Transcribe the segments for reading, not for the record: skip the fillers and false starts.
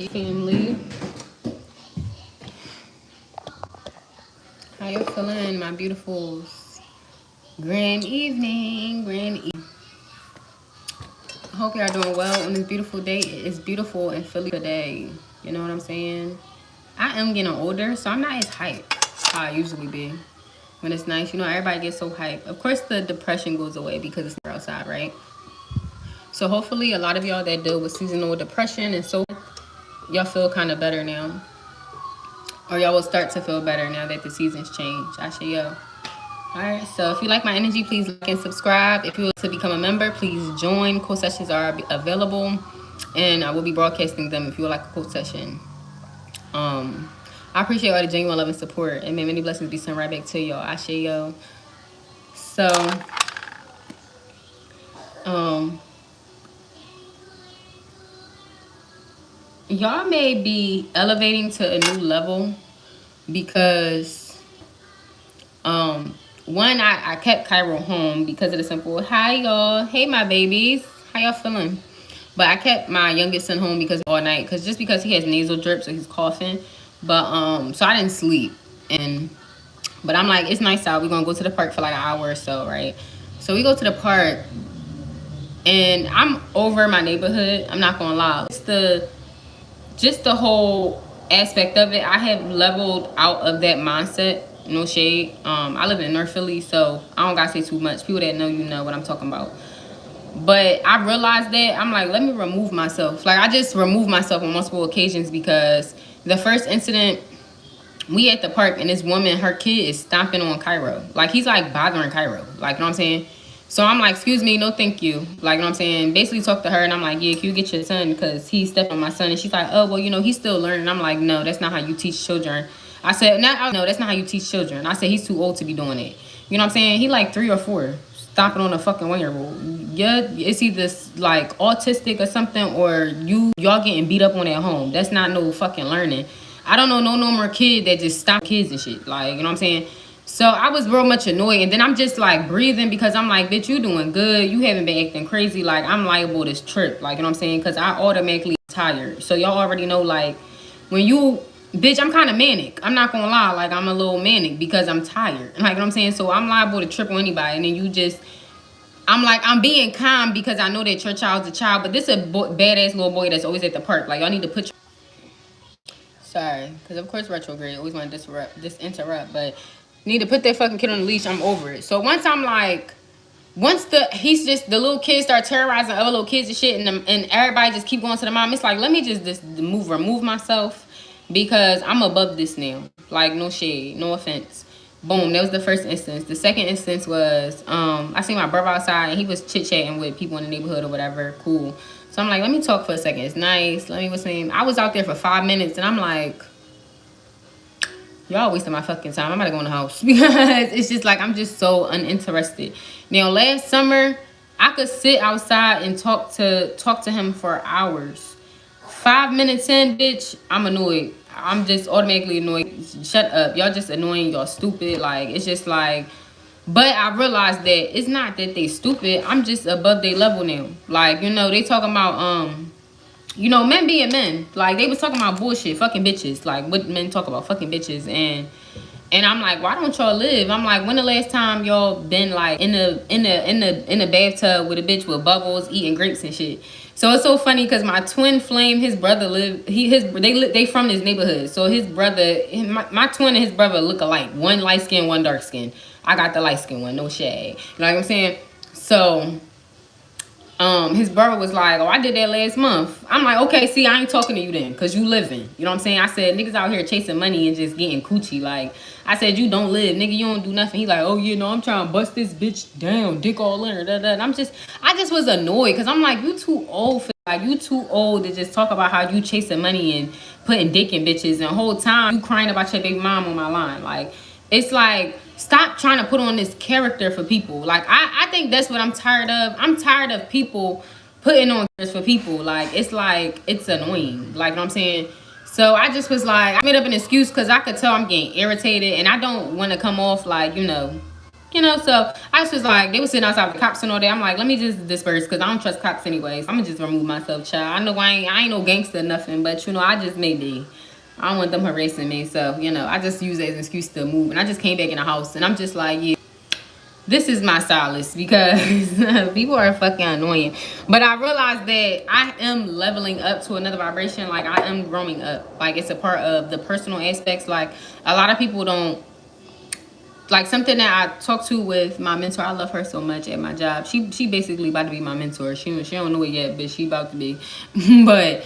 family. How you feeling, my beautifuls? Grand evening. I hope y'all doing well on this beautiful day. It's beautiful in Philly today. You know what I'm saying? I am getting older, so I'm not as hyped how I usually be. When it's nice, you know, everybody gets so hyped. Of course, the depression goes away because it's outside, right? So hopefully a lot of y'all that deal with seasonal depression and so y'all feel kind of better now. Or y'all will start to feel better now that the seasons change. I show yo. Alright, so if you like my energy, please like and subscribe. If you want to become a member, please join. Quote sessions are available, and I will be broadcasting them if you would like a quote session. I appreciate all the genuine love and support, and may many blessings be sent right back to y'all. I share yo. So, y'all may be elevating to a new level because, one, I kept Cairo home because of the simple, hi y'all, hey my babies, how y'all feeling? But I kept my youngest son home because all night, just because he has nasal drip, so he's coughing. But so I didn't sleep, but I'm like, it's nice out. We're gonna go to the park for like an hour or so, right? So we go to the park, and I'm over my neighborhood. I'm not gonna lie. It's just the whole aspect of it. I have leveled out of that mindset. No shade. I live in North Philly, so I don't gotta say too much. People that know, you know what I'm talking about. But I realized that I'm like, let me remove myself. Like, I just removed myself on multiple occasions because the first incident, we at the park, and this woman, her kid is stomping on Cairo. Like, he's like bothering Cairo. Like, you know what I'm saying? So I'm like, excuse me, no thank you. Like, you know what I'm saying? Basically talk to her, and I'm like, yeah, can you get your son? Because he stepped on my son. And she's like, oh, well, you know, he's still learning. I'm like, no, that's not how you teach children. I said, no, that's not how you teach children. I said, he's too old to be doing it. You know what I'm saying? He like 3 or 4, stomping on a fucking 1-year-old. Yeah, it's either like autistic or something, or y'all getting beat up on at home. That's not no fucking learning. I don't know no normal kid that just stop kids and shit. Like, you know what I'm saying? So I was real much annoyed. And then I'm just like breathing because I'm like, bitch, you doing good. You haven't been acting crazy. Like, I'm liable to trip. Like, you know what I'm saying? Because I automatically tired. So y'all already know, like, when you, bitch, I'm kind of manic. I'm not going to lie. Like, I'm a little manic because I'm tired. Like, you know what I'm saying? So I'm liable to trip on anybody. And then you just, I'm like, I'm being calm because I know that your child's a child. But this is a badass little boy that's always at the park. Like, y'all need to put your, sorry, because of course retrograde always want to interrupt, but need to put that fucking kid on the leash. I'm over it. So once I'm like, once the little kids start terrorizing other little kids and shit, and everybody just keep going to the mom, it's like, let me just remove myself because I'm above this now. Like, no shade, no offense. Boom, that was the first instance. The second instance was I seen my brother outside, and he was chit-chatting with people in the neighborhood or whatever. Cool. So I'm like, let me talk for a second. It's nice. Let me what's name. I was out there for 5 minutes, and I'm like, y'all wasting my fucking time. I'm about to go in the house because it's just like, I'm just so uninterested. Now, last summer, I could sit outside and talk to him for hours. 5 minutes in, bitch, I'm annoyed. I'm just automatically annoyed. Shut up. Y'all just annoying. Y'all stupid. Like, it's just like, but I realized that it's not that they stupid. I'm just above their level now. Like, you know, they talking about, you know, men being men. Like, they was talking about bullshit, fucking bitches. Like, what men talk about, fucking bitches. And I'm like, why don't y'all live? I'm like, when the last time y'all been like in the bathtub with a bitch with bubbles, eating grapes and shit? So it's so funny because my twin flame, his brother they from this neighborhood. So his brother, my twin and his brother look alike. One light skin, one dark skin. I got the light skin one, no shade. You know what I'm saying? So his brother was like, oh, I did that last month. I'm like, okay, see, I ain't talking to you then, because you living. You know what I'm saying? I said, niggas out here chasing money and just getting coochie. Like, I said, you don't live. Nigga, you don't do nothing. He like, oh, yeah, no, I'm trying to bust this bitch down, dick all in her. Da, da. And I just was annoyed, because I'm like, you too old for, like, you too old to just talk about how you chasing money and putting dick in bitches. And the whole time, you crying about your baby mom on my line. Like, it's like, stop trying to put on this character for people. Like, I think that's what I'm tired of. I'm tired of people putting on characters for people. Like, it's like, it's annoying. Like, you know what I'm saying? So I just was like, I made up an excuse because I could tell I'm getting irritated. And I don't want to come off like, you know, You know, so I was just like, they were sitting outside with the cops and all that. I'm like, let me just disperse because I don't trust cops anyways. I'm gonna just remove myself, child. I know I ain't no gangster or nothing, but you know, I just may be. I don't want them harassing me, so you know, I just use it as an excuse to move. And I just came back in the house, and I'm just like, yeah, this is my solace because people are fucking annoying. But I realized that I am leveling up to another vibration. Like I am growing up. Like it's a part of the personal aspects. Like a lot of people don't. Like something that I talked to with my mentor, I love her so much at my job. She basically about to be my mentor. She don't know it yet, but she about to be. But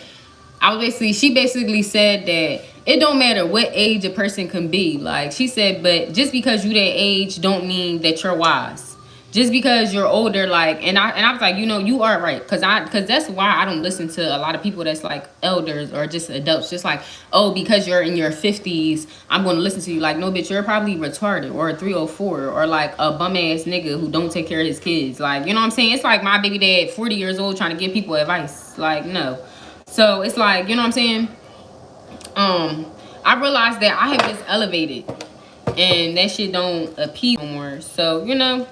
she basically said that it don't matter what age a person can be. Like she said, but just because you that age don't mean that you're wise. Just because you're older, like, and I was like, you know, you are right, because that's why I don't listen to a lot of people that's like elders or just adults, just like, oh, because you're in your 50s, I'm going to listen to you. Like, no, bitch, you're probably retarded or a 304 or like a bum ass nigga who don't take care of his kids. Like, you know what I'm saying? It's like my baby dad, 40 years old, trying to give people advice. Like, no. So it's like, you know what I'm saying? I realized that I have just elevated and that shit don't appeal no more. So, you know,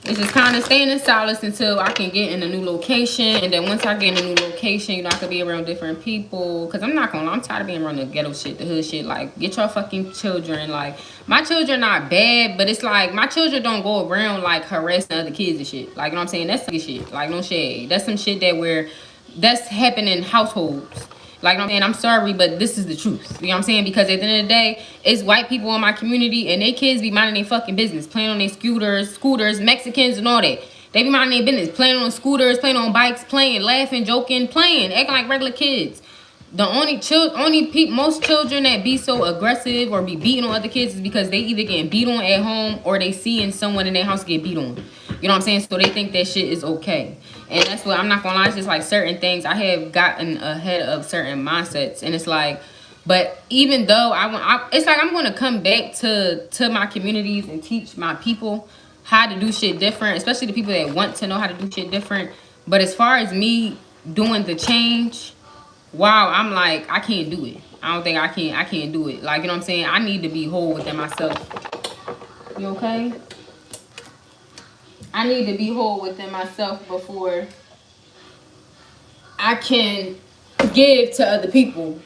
it's just kind of staying in solace until I can get in a new location. And then once I get in a new location, you know, I could be around different people. Because I'm not going to, I'm tired of being around the ghetto shit, the hood shit. Like, get your fucking children. Like, my children not bad, but it's like, my children don't go around, like, harassing other kids and shit. Like, you know what I'm saying? That's some shit. like, no shade. That's some shit that's happening in households. Like, you know what I'm saying? I'm sorry, but this is the truth. You know what I'm saying? Because at the end of the day, it's white people in my community and they kids be minding their fucking business. Playing on their scooters, Mexicans and all that. They be minding their business. Playing on scooters, playing on bikes, playing, laughing, joking, playing, acting like regular kids. The most children that be so aggressive or be beating on other kids is because they either getting beat on at home or they seeing someone in their house get beat on. You know what I'm saying? So they think that shit is okay. And that's what, I'm not gonna lie, it's just like certain things I have gotten ahead of certain mindsets. And it's like, but even though it's like I'm gonna come back to my communities and teach my people how to do shit different, especially the people that want to know how to do shit different. But as far as me doing the change, wow, I'm like, I can't do it. I don't think I can't do it. Like, you know what I'm saying? I need to be whole within myself. You okay? I need to be whole within myself before I can give to other people.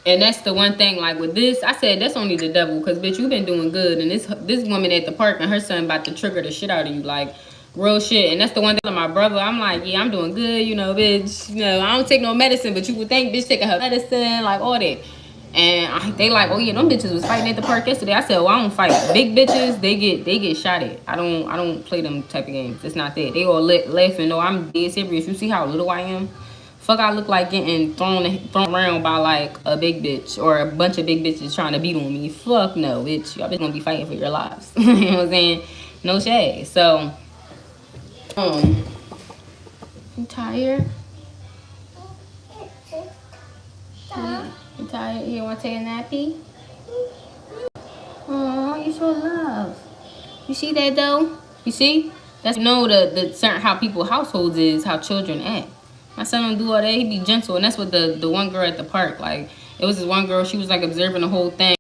And that's the one thing, like with this, I said that's only the devil, because bitch, you've been doing good, and this woman at the park and her son about to trigger the shit out of you, like real shit. And that's the one thing with my brother, I'm like, yeah, I'm doing good, you know, bitch, you know, I don't take no medicine, but you would think bitch taking her medicine, like all that. And they like, oh yeah, them bitches was fighting at the park yesterday. I said, well, I don't fight big bitches. They get shot at. I don't play them type of games. It's not that. They all laughing. No, I'm dead serious. You see how little I am? Fuck, I look like getting thrown around by like a big bitch or a bunch of big bitches trying to beat on me. Fuck no, bitch. Y'all bitch gonna be fighting for your lives. You know what I'm saying? No shade. So, you tired? You tired? You want to take a nappy? Oh, you show love. You see that though? You see? That's, you know, the certain how people households is how children act. My son don't do all that. He be gentle, and that's what the one girl at the park, like, it was this one girl. She was like observing the whole thing.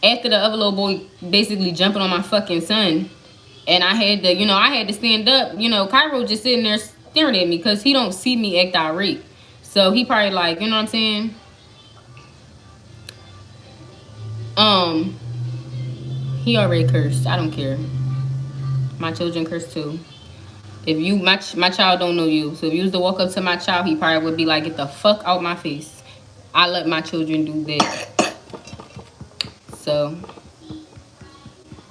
After the other little boy basically jumping on my fucking son, and I had to stand up. You know, Cairo just sitting there staring at me because he don't see me act irate. So he probably like, you know what I'm saying? He already cursed. I don't care. My children curse too. If you, my child don't know you. So if you was to walk up to my child, he probably would be like, get the fuck out my face. I let my children do that. So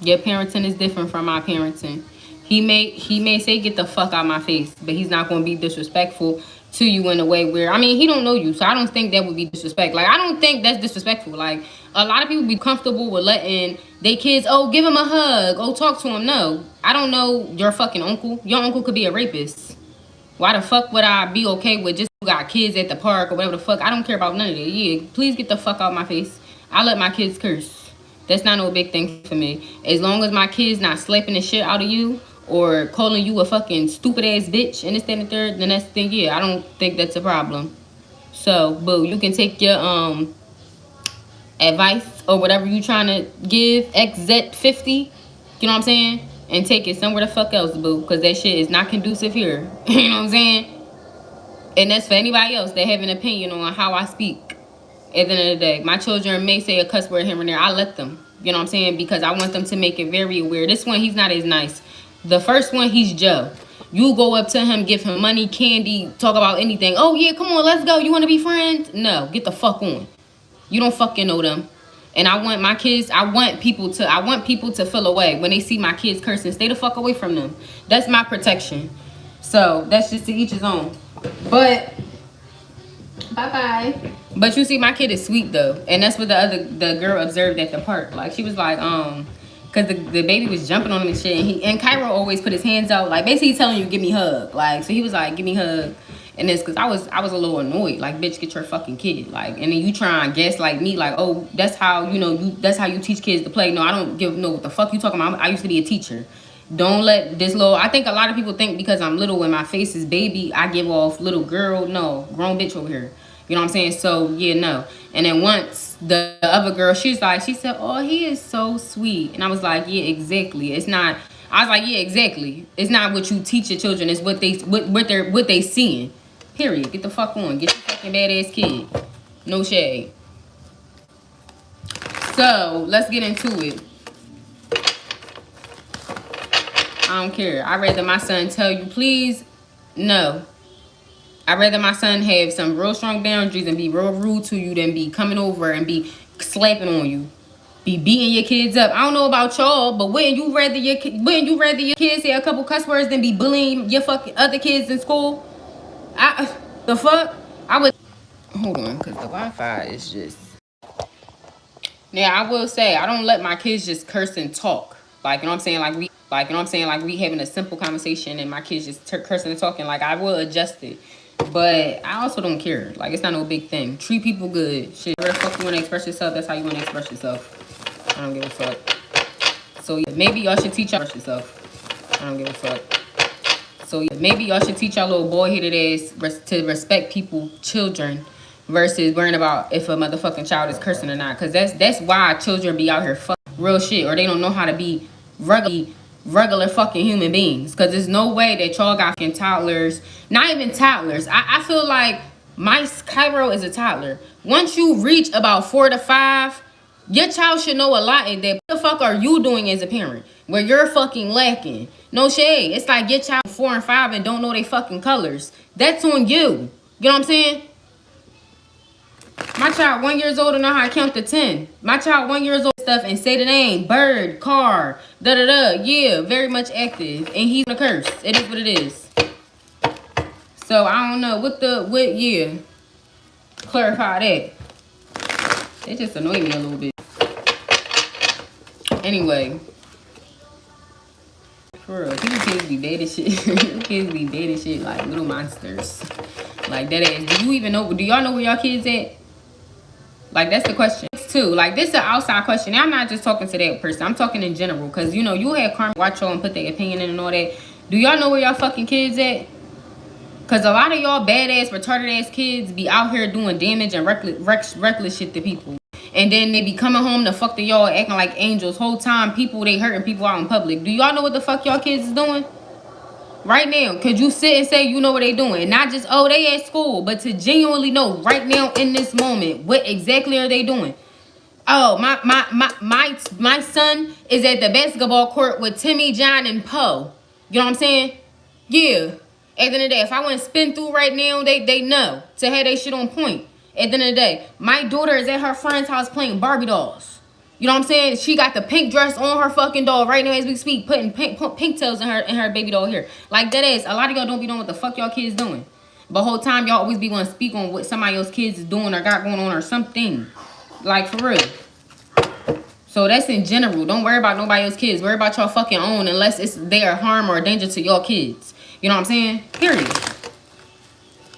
your parenting is different from my parenting. He may say get the fuck out my face, but he's not going to be disrespectful to you in a way where, I mean, he don't know you, so I don't think that would be disrespect. Like, I don't think that's disrespectful. Like, a lot of people be comfortable with letting their kids, oh, give him a hug, oh, talk to him. No, I don't know your fucking uncle. Your uncle could be a rapist. Why the fuck would I be okay with just got kids at the park or whatever the fuck? I don't care about none of that. Yeah, please get the fuck out my face. I let my kids curse. That's not no big thing for me. As long as my kids not slapping the shit out of you or calling you a fucking stupid ass bitch and this, that, and the third, then that's the thing. Yeah, I don't think that's a problem. So, boo, you can take your advice or whatever you trying to give XZ50 You know what I'm saying? And take it somewhere the fuck else, boo. Because that shit is not conducive here. You know what I'm saying? And that's for anybody else that have an opinion on how I speak. At the end of the day, my children may say a cuss word here and there. I let them. You know what I'm saying? Because I want them to make it very aware. This one, he's not as nice. The first one, he's Joe. You go up to him, give him money, candy, talk about anything. Oh, yeah, come on, let's go. You want to be friends? No, get the fuck on. You don't fucking know them. And I want my kids, I want people to feel away when they see my kids cursing. Stay the fuck away from them. That's my protection. So that's just to each his own. But bye-bye. But you see, my kid is sweet though. And that's what the girl observed at the park. Like she was like, because the baby was jumping on him and shit. And Cairo always put his hands out, like basically telling you, give me a hug. Like, so he was like, give me a hug. And it's because I was a little annoyed. Like, bitch, get your fucking kid. Like, and then you try and guess like me, like, oh, that's how, that's how you teach kids to play. No, I don't know what the fuck you talking about. I used to be a teacher. Don't let this little, I think a lot of people think because I'm little and my face is baby, I give off little girl. No, grown bitch over here. You know what I'm saying? So, yeah, no. And then once the other girl, she said, oh, he is so sweet. And I was like, yeah, exactly. It's not, I was like, yeah, exactly. It's not what you teach your children. It's what they seeing. Period. Get the fuck on. Get your fucking badass kid. No shade. So, let's get into it. I don't care. I'd rather my son tell you, please, no. I'd rather my son have some real strong boundaries and be real rude to you than be coming over and be slapping on you. Be beating your kids up. I don't know about y'all, but wouldn't you rather your kids say a couple cuss words than be bullying your fucking other kids in school? The fuck? I would... Hold on, because the Wi-Fi is just... Now, I will say, I don't let my kids just curse and talk. Like, you know what I'm saying? Like we having a simple conversation and my kids just cursing and talking. Like, I will adjust it. But I also don't care. Like, it's not no big thing. Treat people good. Shit, where the fuck you want to express yourself, that's how you want to express yourself. I don't give a fuck. So, yeah, maybe y'all should teach y'all yourself. I don't give a fuck. So, yeah, maybe y'all should teach y'all little boy-headed ass to respect people, children, versus worrying about if a motherfucking child is cursing or not. Because that's why children be out here fucking real shit. Or they don't know how to be regular fucking human beings. Because there's no way that y'all got fucking toddlers. Not even toddlers. I feel like my Cairo is a toddler. Once you reach about 4 to 5, your child should know a lot in that. What the fuck are you doing as a parent where you're fucking lacking? No shade. It's like your child 4 and 5 and don't know they fucking colors. That's on you. You know what I'm saying? My child 1 year old and know how to count to 10. My child 1 year old stuff and say the name, bird, car, da-da-da. Yeah, very much active. And he's gonna curse. It is what it is. So I don't know yeah. Clarify that. It just annoyed me a little bit. Anyway. For real, these kids be bad as shit. These kids be bad as shit like little monsters. Like that ass. Do y'all know where y'all kids at? Like, that's the question too. Like, this is an outside question. Now, I'm not just talking to that person. I'm talking in general. Because, you had karma watch y'all and put their opinion in and all that. Do y'all know where y'all fucking kids at? Because a lot of y'all badass, retarded ass kids be out here doing damage and reckless shit to people. And then they be coming home to fuck to y'all acting like angels. Whole time, they hurting people out in public. Do y'all know what the fuck y'all kids is doing? Right now, could you sit and say you know what they doing? Not just, oh, they at school, but to genuinely know right now in this moment, what exactly are they doing? Oh, my son is at the basketball court with Timmy, John, and Poe. You know what I'm saying? Yeah. At the end of the day, if I want to spin through right now, they know to have their shit on point. At the end of the day, my daughter is at her friend's house playing Barbie dolls. You know what I'm saying? She got the pink dress on her fucking doll right now as we speak, putting pink tails in her baby doll here. Like, that ass. A lot of y'all don't be knowing what the fuck y'all kids doing. But whole time, y'all always be going to speak on what somebody else's kids is doing or got going on or something. Like, for real. So, that's in general. Don't worry about nobody else's kids. Worry about y'all fucking own unless they are harm or danger to y'all kids. You know what I'm saying? Period.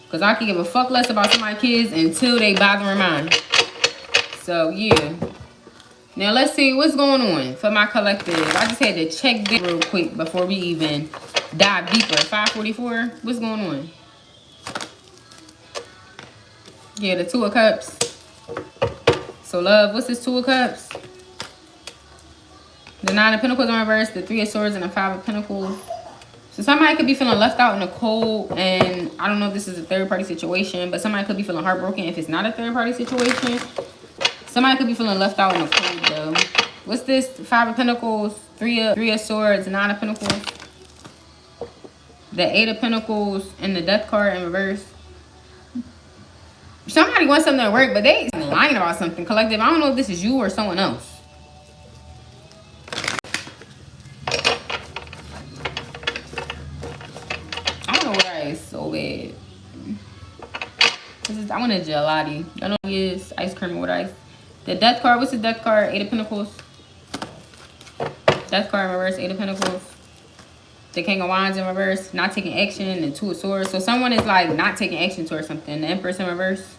Because I can give a fuck less about somebody's kids until they bothering mine. So, yeah. Now, let's see what's going on for my collective. I just had to check this real quick before we even dive deeper. 544, what's going on? Yeah, the 2 of Cups. So, love, what's this 2 of Cups? The Nine of Pentacles in reverse, the Three of Swords, and the Five of Pentacles. So somebody could be feeling left out in the cold, and I don't know if this is a third-party situation, but somebody could be feeling heartbroken if it's not a third-party situation. Somebody could be feeling left out in the cold, though. What's this? Five of Pentacles, Three of Swords, Nine of Pentacles, the Eight of Pentacles, and the Death card in reverse. Somebody wants something to work, but they lying about something. Collective, I don't know if this is you or someone else. So bad. I want a gelati. I know it is ice cream with ice. The Death card. What's the Death card? Eight of Pentacles. Death card in reverse. Eight of Pentacles. The King of Wands in reverse. Not taking action. And the Two of Swords. So someone is like not taking action towards something. The Empress in reverse.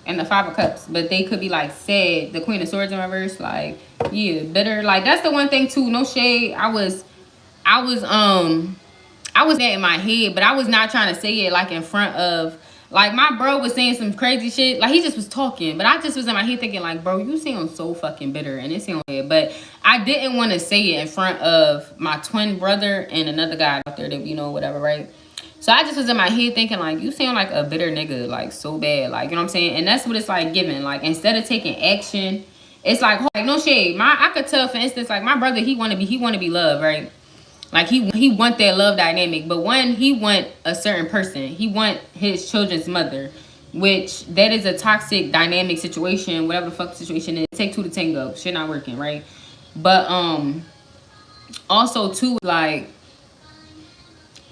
And the Five of Cups. But they could be like sad. The Queen of Swords in reverse. Like, yeah, bitter. Like, that's the one thing too. No shade. I was that in my head, but I was not trying to say it like in front of, like, my bro was saying some crazy shit. Like, he just was talking, but I just was in my head thinking like, bro, you sound so fucking bitter, and it sounds bad. But I didn't want to say it in front of my twin brother and another guy out there that we know, whatever, right? So I just was in my head thinking like, you sound like a bitter nigga, like so bad, like, you know what I'm saying? And that's what it's like giving. Like, instead of taking action, it's like no shade. I could tell, for instance, like, my brother, he want to be loved, right? Like, he want that love dynamic, but one, he want a certain person. He want his children's mother, which that is a toxic dynamic situation, whatever the fuck the situation is. Take two to tango. Shit not working, right? But also too, like,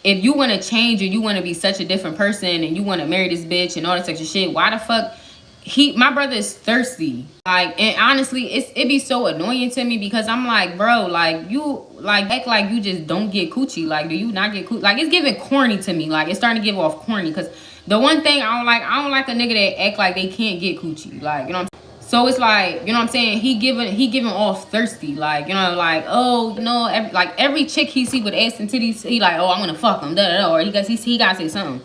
if you want to change or you want to be such a different person and you want to marry this bitch and all this extra shit, why the fuck? My brother is thirsty. Like, and honestly, it be so annoying to me because I'm like, bro, like, you like act like you just don't get coochie. Like, do you not get coochie? Like, it's giving corny to me. Like, it's starting to give off corny. Because the one thing I don't like a nigga that act like they can't get coochie. Like, you know what I'm saying? So it's like, you know what I'm saying? He giving off thirsty. Like, you know, like, oh, you know, every chick he see with ass and titties, he like, oh, I'm gonna fuck him, da da da. Or he gotta say something.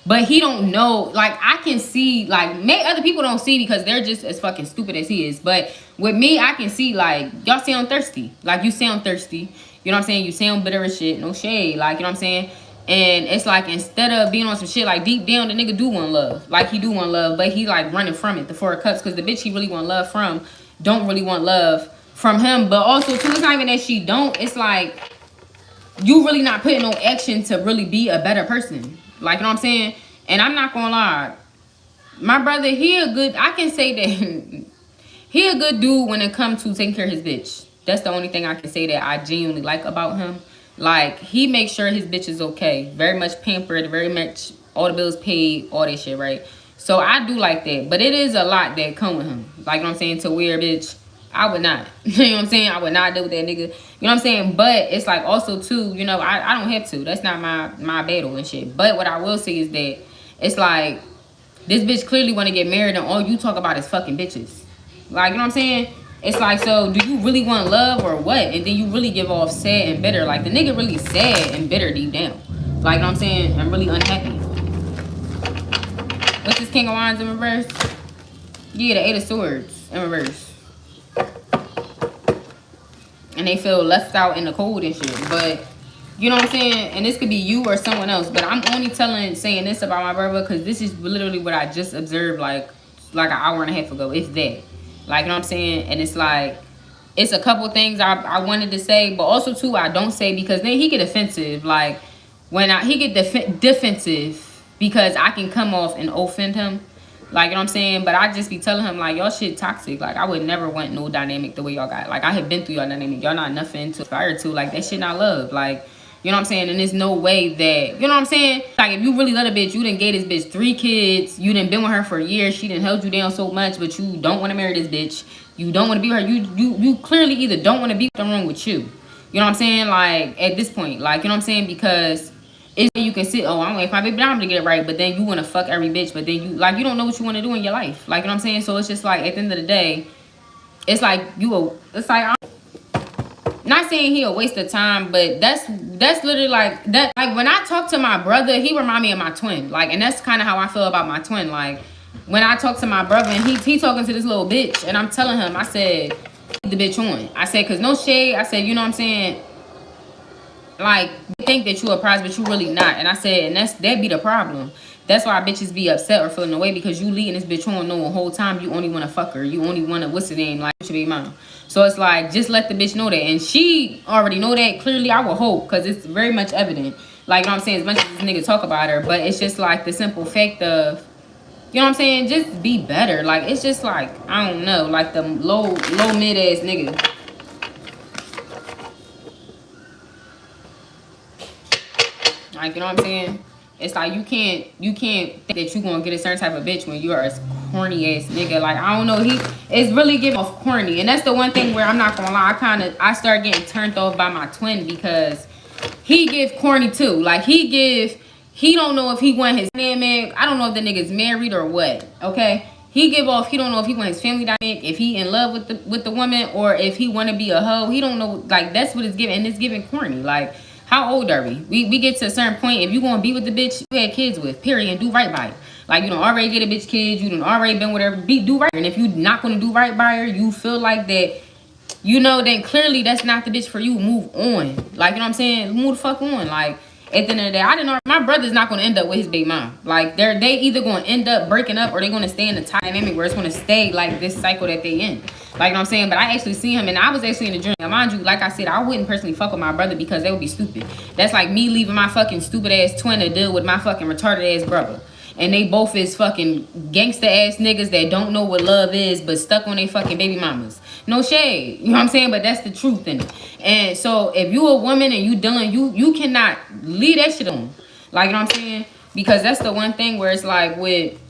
But he don't know, like, I can see, like, other people don't see because they're just as fucking stupid as he is. But with me, I can see, like, y'all sound thirsty. Like, you sound thirsty. You know what I'm saying? You sound bitter as shit. No shade. Like, you know what I'm saying? And it's like, instead of being on some shit, like, deep down, the nigga do want love. Like, he do want love, but he, like, running from it, the Four of Cups. Because the bitch he really want love from don't really want love from him. But also, too, it's not even that she don't. It's like, you really not putting no action to really be a better person. Like, you know what I'm saying? And I'm not gonna lie, my brother, I can say that he a good dude when it comes to taking care of his bitch. That's the only thing I can say that I genuinely like about him. Like, he makes sure his bitch is okay. Very much pampered, very much all the bills paid, all that shit, right? So I do like that. But it is a lot that come with him. Like, you know what I'm saying? To where, bitch, I would not. You know what I'm saying? I would not deal with that nigga. You know what I'm saying? But it's like also too, you know, I don't have to. That's not my battle and shit. But what I will say is that it's like, this bitch clearly want to get married and all you talk about is fucking bitches. Like, you know what I'm saying? It's like, so do you really want love or what? And then you really give off sad and bitter. Like, the nigga really sad and bitter deep down. Like, you know what I'm saying? I'm really unhappy. What's this King of Wands in reverse? Yeah, the Eight of Swords in reverse. And they feel left out in the cold and shit. But, you know what I'm saying? And this could be you or someone else. But I'm only saying this about my brother because this is literally what I just observed like an hour and a half ago. If that. Like, you know what I'm saying? And it's like, it's a couple things I wanted to say. But also, too, I don't say because then he get offensive. Like, when he get defensive because I can come off and offend him. Like, you know what I'm saying? But I just be telling him, like, y'all shit toxic. Like, I would never want no dynamic the way y'all got. Like, I have been through y'all dynamic. Y'all not nothing to aspire to. Like, that shit not love. Like, you know what I'm saying? And there's no way that, you know what I'm saying? Like, if you really love a bitch, you done gave this bitch 3 kids. You done been with her for years. She done held you down so much, but you don't want to marry this bitch. You don't want to be with her. You clearly either don't want to be wrong with you. You know what I'm saying? Like, at this point. Like, you know what I'm saying? Because it's you can sit, oh, I'm waiting for my baby mom to get it right, but then you want to fuck every bitch, but then you don't know what you want to do in your life. Like, you know what I'm saying? So it's just like, at the end of the day, it's like it's like, I'm not saying he a waste of time, but that's literally like that. Like, when I talk to my brother, he remind me of my twin. Like, and that's kind of how I feel about my twin. Like, when I talk to my brother and he talking to this little bitch, and I'm telling him, I said, the bitch on. I said, cause no shade. I said, you know what I'm saying? Like, you think that you a prize, but you really not. And I said, and that be the problem. That's why bitches be upset or feeling away, because you leading this bitch on knowing the whole time you only want to fuck her. You only want to, what's the name, like, your baby mom. So it's like, just let the bitch know that. And she already know that. Clearly, I will hope, because it's very much evident. Like, you know what I'm saying? As much as this nigga talk about her, but it's just like the simple fact of, you know what I'm saying? Just be better. Like, it's just like, I don't know, like the low mid ass nigga. Like, you know what I'm saying? It's like you can't think that you gonna get a certain type of bitch when you are a corny ass nigga. Like, I don't know, it's really giving off corny. And that's the one thing where I'm not gonna lie, I start getting turned off by my twin, because he give corny too. Like, he don't know if he want his dynamic. I don't know if the nigga's married or what. Okay, he don't know if he want his family dynamic, if he in love with the woman, or if he want to be a hoe. He don't know. Like, that's what it's giving, and it's giving corny. Like, how old are we? We get to a certain point. If you gonna be with the bitch you had kids with, period, and do right by it. Like, you don't already get a bitch kids. You don't already been with her. Do right. And if you not gonna do right by her, you feel like that, you know, then clearly that's not the bitch for you. Move on. Like, you know what I'm saying? Move the fuck on. Like, at the end of the day, I didn't know my brother's not gonna end up with his big mom. Like, they either gonna end up breaking up, or they gonna stay in the dynamic where it's gonna stay like this cycle that they in. Like, you know what I'm saying? But I actually see him, and I was actually in the journey. Mind you, like I said, I wouldn't personally fuck with my brother, because they would be stupid. That's like me leaving my fucking stupid ass twin to deal with my fucking retarded ass brother. And they both is fucking gangster ass niggas that don't know what love is, but stuck on their fucking baby mamas. No shade, you know what I'm saying? But that's the truth in it. And so if you a woman and you dealing, you cannot leave that shit on. Like, you know what I'm saying? Because that's the one thing where it's like, with,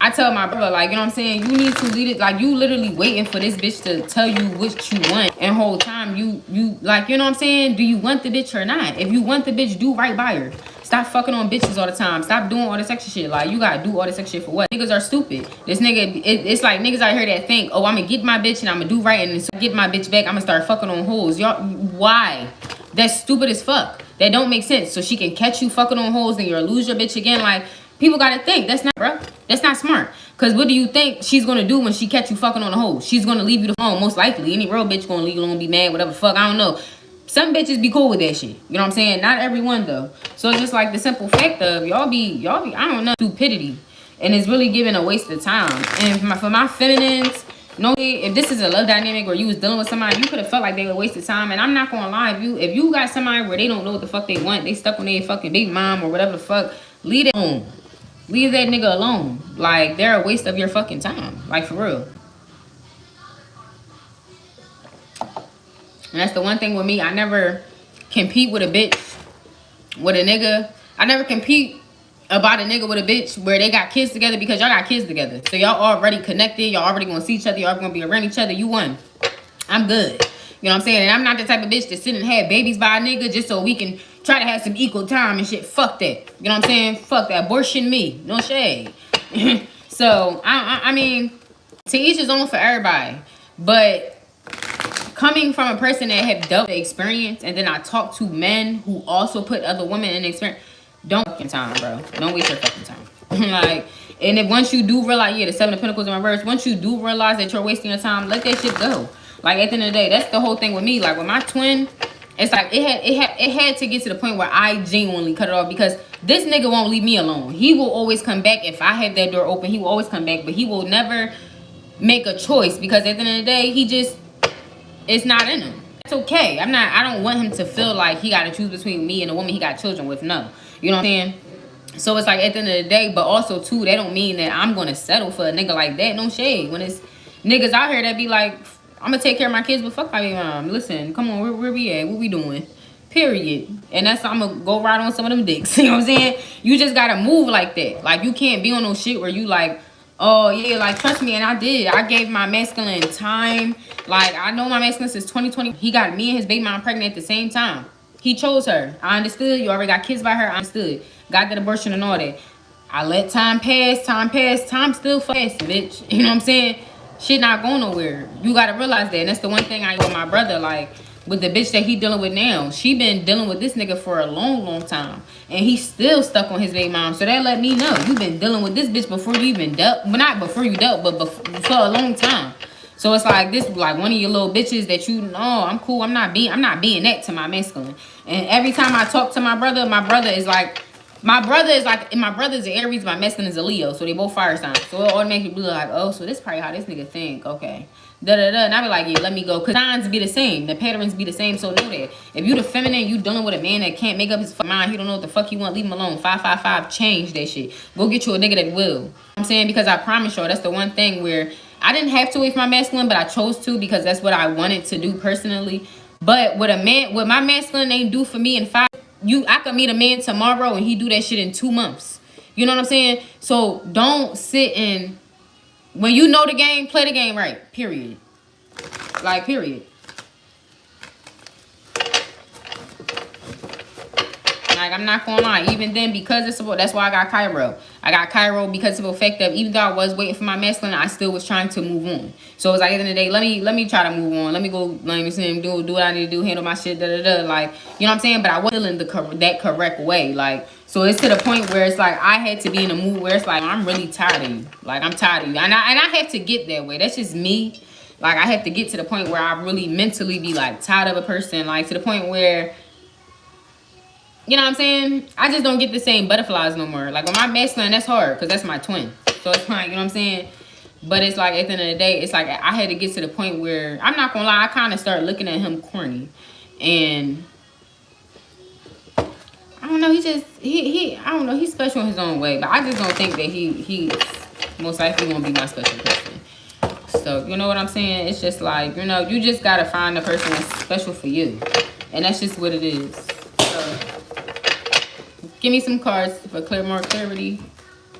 I tell my brother, like, you know what I'm saying, you need to lead it. Like, you literally waiting for this bitch to tell you what you want, and whole time you like, you know what I'm saying, do you want the bitch or not? If you want the bitch, do right by her. Stop fucking on bitches all the time. Stop doing all this extra shit. Like, you gotta do all this extra shit for what? Niggas are stupid. This nigga, it's like niggas out here that think, oh, I'm gonna get my bitch and I'm gonna do right, and so get my bitch back, I'm gonna start fucking on hoes. Y'all, why? That's stupid as fuck. That don't make sense. So she can catch you fucking on hoes, and you'll lose your bitch again. Like, people gotta think. That's not, bro. That's not smart. Cause what do you think she's gonna do when she catch you fucking on the hole? She's gonna leave you the phone, most likely. Any real bitch gonna leave you alone, be mad, whatever the fuck. I don't know. Some bitches be cool with that shit. You know what I'm saying? Not everyone though. So it's just like the simple fact of y'all be, I don't know, stupidity. And it's really giving a waste of time. And for my feminines, no, if this is a love dynamic where you was dealing with somebody, you could have felt like they were wasted time. And I'm not gonna lie, if you got somebody where they don't know what the fuck they want, they stuck on their fucking baby mom or whatever the fuck, leave it alone. Leave that nigga alone. Like, they're a waste of your fucking time. Like, for real. And that's the one thing with me. I never compete with a bitch, with a nigga. I never compete about a nigga with a bitch where they got kids together, because y'all got kids together. So y'all already connected. Y'all already gonna see each other. Y'all gonna be around each other. You won. I'm good. You know what I'm saying? And I'm not the type of bitch to sit and have babies by a nigga just so we can try to have some equal time and shit. Fuck that. You know what I'm saying? Fuck that. Abortion me. No shade. So, I mean, to each his own for everybody. But coming from a person that have dealt with the experience, and then I talk to men who also put other women in the experience, don't fucking time, bro. Don't waste your fucking time. Like, and if once you do realize, yeah, the 7 of Pentacles in reverse, once you do realize that you're wasting your time, let that shit go. Like, at the end of the day, that's the whole thing with me. Like, with my twin, it's like it had to get to the point where I genuinely cut it off, because this nigga won't leave me alone. He will always come back. If I have that door open, he will always come back, but he will never make a choice, because at the end of the day, it's not in him. It's okay. I don't want him to feel like he got to choose between me and a woman he got children with. No. You know what I'm saying? So it's like, at the end of the day, but also too, that don't mean that I'm going to settle for a nigga like that. No shade. When it's niggas out here that be like, I'm going to take care of my kids, but fuck my baby mom. Listen, come on, where we at? What we doing? Period. And that's, I'm going to go ride on some of them dicks. You know what I'm saying? You just got to move like that. Like, you can't be on no shit where you like, oh yeah, like, trust me. And I gave my masculine time. Like, I know my masculine since 2020. He got me and his baby mom pregnant at the same time. He chose her. I understood. You already got kids by her. I understood. Got that abortion and all that. I let time pass. Time still fast, bitch. You know what I'm saying? Shit not going nowhere. You got to realize that. And that's the one thing I with my brother, like, with the bitch that he dealing with now. She been dealing with this nigga for a long time. And he's still stuck on his baby mom. So that let me know. You been dealing with this bitch before you even dealt. But not before you dealt, but for a long time. So So it's like this, like one of your little bitches that you know, I'm cool. I'm not being that to my masculine. And every time I talk to my brother is like, my brother's an Aries, my masculine is a Leo, so they both fire signs. So it automatically be like, oh, so this probably how this nigga think. Okay. And I be like, yeah, let me go. Cause signs be the same. The patterns be the same. So know that. If you the feminine, you dealing with a man that can't make up his mind. He don't know what the fuck you want. Leave him alone. 555, change that shit. Go get you a nigga that will. I'm saying, because I promise y'all, that's the one thing where I didn't have to with my masculine, but I chose to because that's what I wanted to do personally. But what my masculine ain't do for me in 5, I could meet a man tomorrow and he do that shit in 2 months. You know what I'm saying? So don't sit and, when you know the game, play the game right. Period. Like, period. Like, I'm not gonna lie. Even then, because it's about, that's why I got Cairo. I got Cairo because of the fact that even though I was waiting for my masculine, I still was trying to move on. So it's like, at the end of the day, let me try to move on. Let me go, let me see him do what I need to do, handle my shit, Like, you know what I'm saying? But I wasn't feeling that correct way. Like, so it's to the point where it's like, I had to be in a mood where it's like, I'm really tired of you. Like, I'm tired of you. And I have to get that way. That's just me. Like, I have to get to the point where I really mentally be like tired of a person. Like, to the point where, you know what I'm saying? I just don't get the same butterflies no more. Like, with my masculine, that's hard because that's my twin. So it's like, you know what I'm saying? But it's like, at the end of the day, it's like I had to get to the point where, I'm not gonna lie, I kind of started looking at him corny. And I don't know, I don't know, he's special in his own way. But I just don't think that he most likely won't be my special person. So, you know what I'm saying? It's just like, you know, you just gotta find the person that's special for you. And that's just what it is. So, give me some cards for more clarity.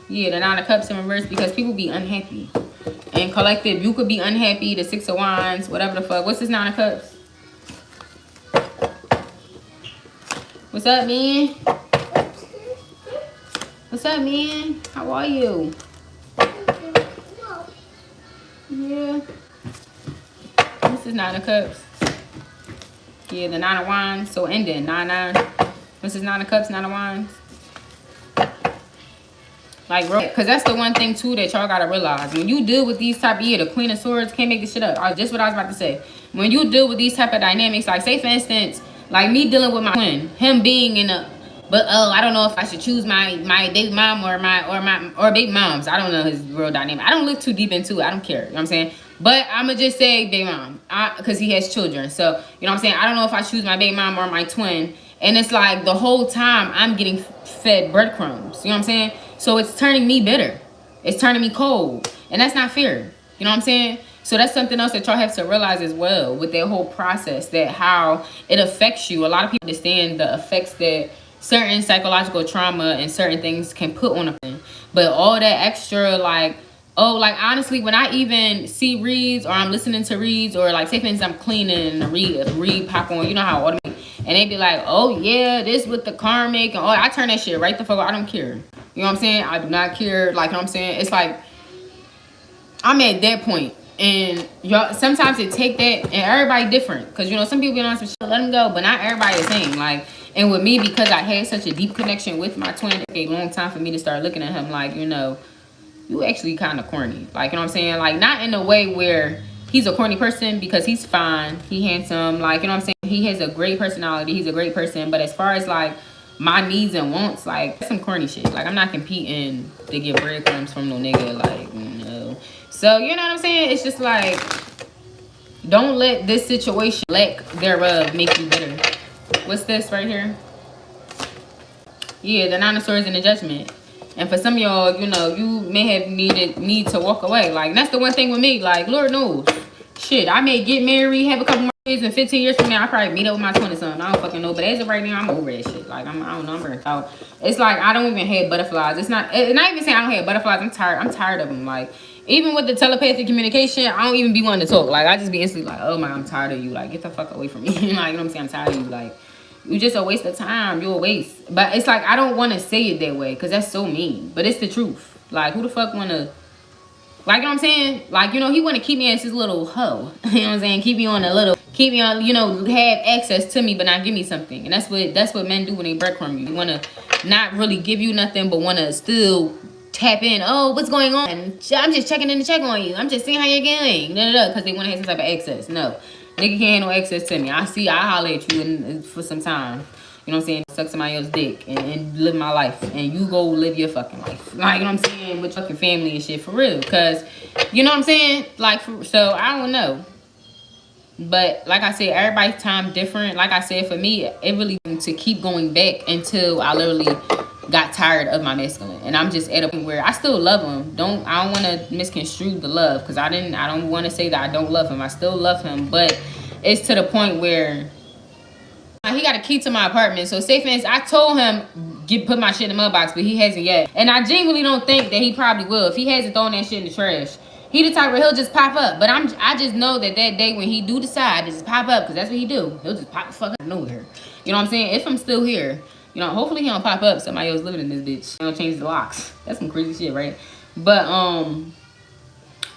Yeah, the 9 of Cups in reverse, because people be unhappy. And collective, you could be unhappy. The 6 of Wands, whatever the fuck. What's this 9 of Cups? What's up, man? What's up, man? How are you? Yeah. This is 9 of Cups. Yeah, the 9 of Wands. So ending. 9-9. This is 9 of Cups, 9 of Wands. Like, bro, because that's the one thing, too, that y'all got to realize. When you deal with these type of, the Queen of Swords, can't make this shit up. Just what I was about to say. When you deal with these type of dynamics, like, say, for instance, like me dealing with my twin, him being in a, but, oh, I don't know if I should choose my baby mom or baby moms. I don't know his real dynamic. I don't look too deep into it. I don't care. You know what I'm saying? But I'm going to just say baby mom, because he has children. So, you know what I'm saying? I don't know if I choose my baby mom or my twin. And it's like the whole time I'm getting fed breadcrumbs. You know what I'm saying? So it's turning me bitter. It's turning me cold. And that's not fair. You know what I'm saying? So that's something else that y'all have to realize as well with that whole process, that how it affects you. A lot of people understand the effects that certain psychological trauma and certain things can put on a person. But all that extra, like, oh, like, honestly, when I even see reads or I'm listening to reads, or like, say for instance, I'm cleaning and a read pop on, you know how automatic, and they be like, oh yeah, this with the karmic, and I turn that shit right the fuck off. I don't care. You know what I'm saying? I do not care. Like, you know what I'm saying? It's like, I'm at that point. And y'all, sometimes it take that, and everybody different. Because, you know, some people be on some shit, let them go, but not everybody the same. Like, and with me, because I had such a deep connection with my twin, it took a long time for me to start looking at him like, you know, you actually kind of corny. Like, you know what I'm saying? Like, not in a way where he's a corny person, because he's fine. He handsome. Like, you know what I'm saying? He has a great personality. He's a great person. But as far as, like, my needs and wants, like, that's some corny shit. Like, I'm not competing to get breadcrumbs from no nigga. Like, no. So, you know what I'm saying? It's just like, don't let this situation, lack thereof, make you bitter. What's this right here? Yeah, the 9 of Swords and the Judgment. And for some of y'all, you know, you may have need to walk away. Like, that's the one thing with me. Like, Lord knows. Shit, I may get married, have a couple more kids, and 15 years from now, I probably meet up with my 20-something. I don't fucking know. But as of right now, I'm over that shit. Like, I don't know. I'm burnt out. It's like, I don't even have butterflies. It's not even saying I don't have butterflies. I'm tired of them. Like, even with the telepathic communication, I don't even be wanting to talk. Like, I just be instantly like, oh my, I'm tired of you. Like, get the fuck away from me. Like, you know what I'm saying? I'm tired of you. Like, you just a waste of time. You're a waste. But it's like, I don't want to say it that way, because that's so mean. But it's the truth. Like, who the fuck want to, like, you know what I'm saying? Like, you know, he want to keep me as his little hoe. You know what I'm saying? Keep me on, you know, have access to me, but not give me something. And that's what men do when they breadcrumb you. You want to not really give you nothing, but want to still tap in. Oh, what's going on? I'm just checking in to check on you. I'm just seeing how you're getting. Because they want to have some type of access. No. Nigga can't have no access to me. I holler at you for some time. You know what I'm saying? Suck somebody else's dick and live my life. And you go live your fucking life. Like, you know what I'm saying? With fucking family and shit, for real. Because, you know what I'm saying? Like, so, I don't know. But, like I said, everybody's time different. Like I said, for me, it really to keep going back until I literally got tired of my masculine. And I'm just at a point where I still love him. I don't want to misconstrue the love. Because I don't want to say that I don't love him. I still love him. But it's to the point where he got a key to my apartment. So say for instance, I told him put my shit in the mailbox, but he hasn't yet. And I genuinely don't think that he probably will. If he hasn't thrown that shit in the trash, he the type where he'll just pop up. But I just know that day when he do decide to just pop up, because that's what he do. He'll just pop the fuck out of nowhere. You know what I'm saying? If I'm still here, you know, hopefully he don't pop up. Somebody else living in this bitch. He don't change the locks. That's some crazy shit, right? But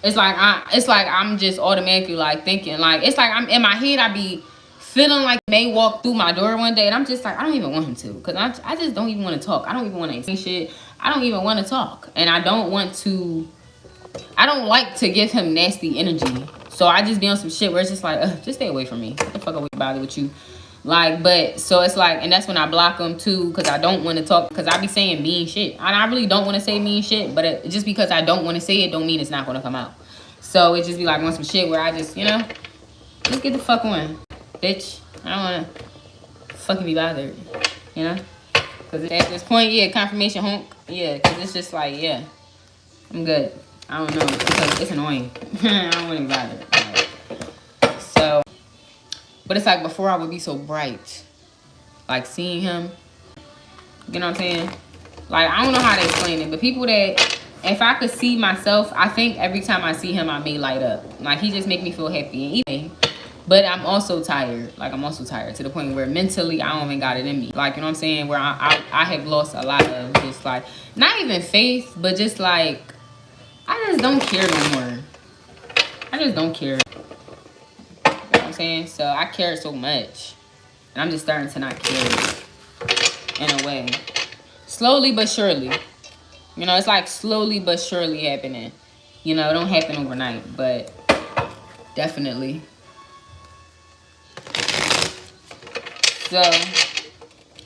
it's like I'm just automatically like thinking, like, it's like I'm in my head, I be feeling like he may walk through my door one day, and I'm just like, I don't even want him to, because I just don't even want to talk. I don't even want to explain shit. I don't even want to talk, and I don't like to give him nasty energy. So I just be on some shit where it's just like, just stay away from me. What the fuck are we bothered with you? Like, but so it's like, and that's when I block him too, because I don't want to talk, because I be saying mean shit, and I really don't want to say mean shit, but just because I don't want to say it don't mean it's not going to come out. So it just be like on some shit where I just, you know, just get the fuck on, bitch. I don't want to fucking be bothered, you know, because at this point, yeah, confirmation honk, yeah, because it's just like, yeah, I'm good. I don't know, because it's annoying. I don't want to be bothered. Like, so, but it's like before I would be so bright, like seeing him, you know what I'm saying? Like, I don't know how to explain it, but people that, if I could see myself, I think every time I see him, I may light up. Like, he just make me feel happy. And even, but I'm also tired. Like, I'm also tired to the point where mentally, I don't even got it in me. Like, you know what I'm saying? Where I have lost a lot of just like, not even faith, but just like, I just don't care no more. I just don't care. You know what I'm saying? So I cared so much. And I'm just starting to not care in a way. Slowly but surely. You know, it's like slowly but surely happening. You know, it don't happen overnight, but definitely. So,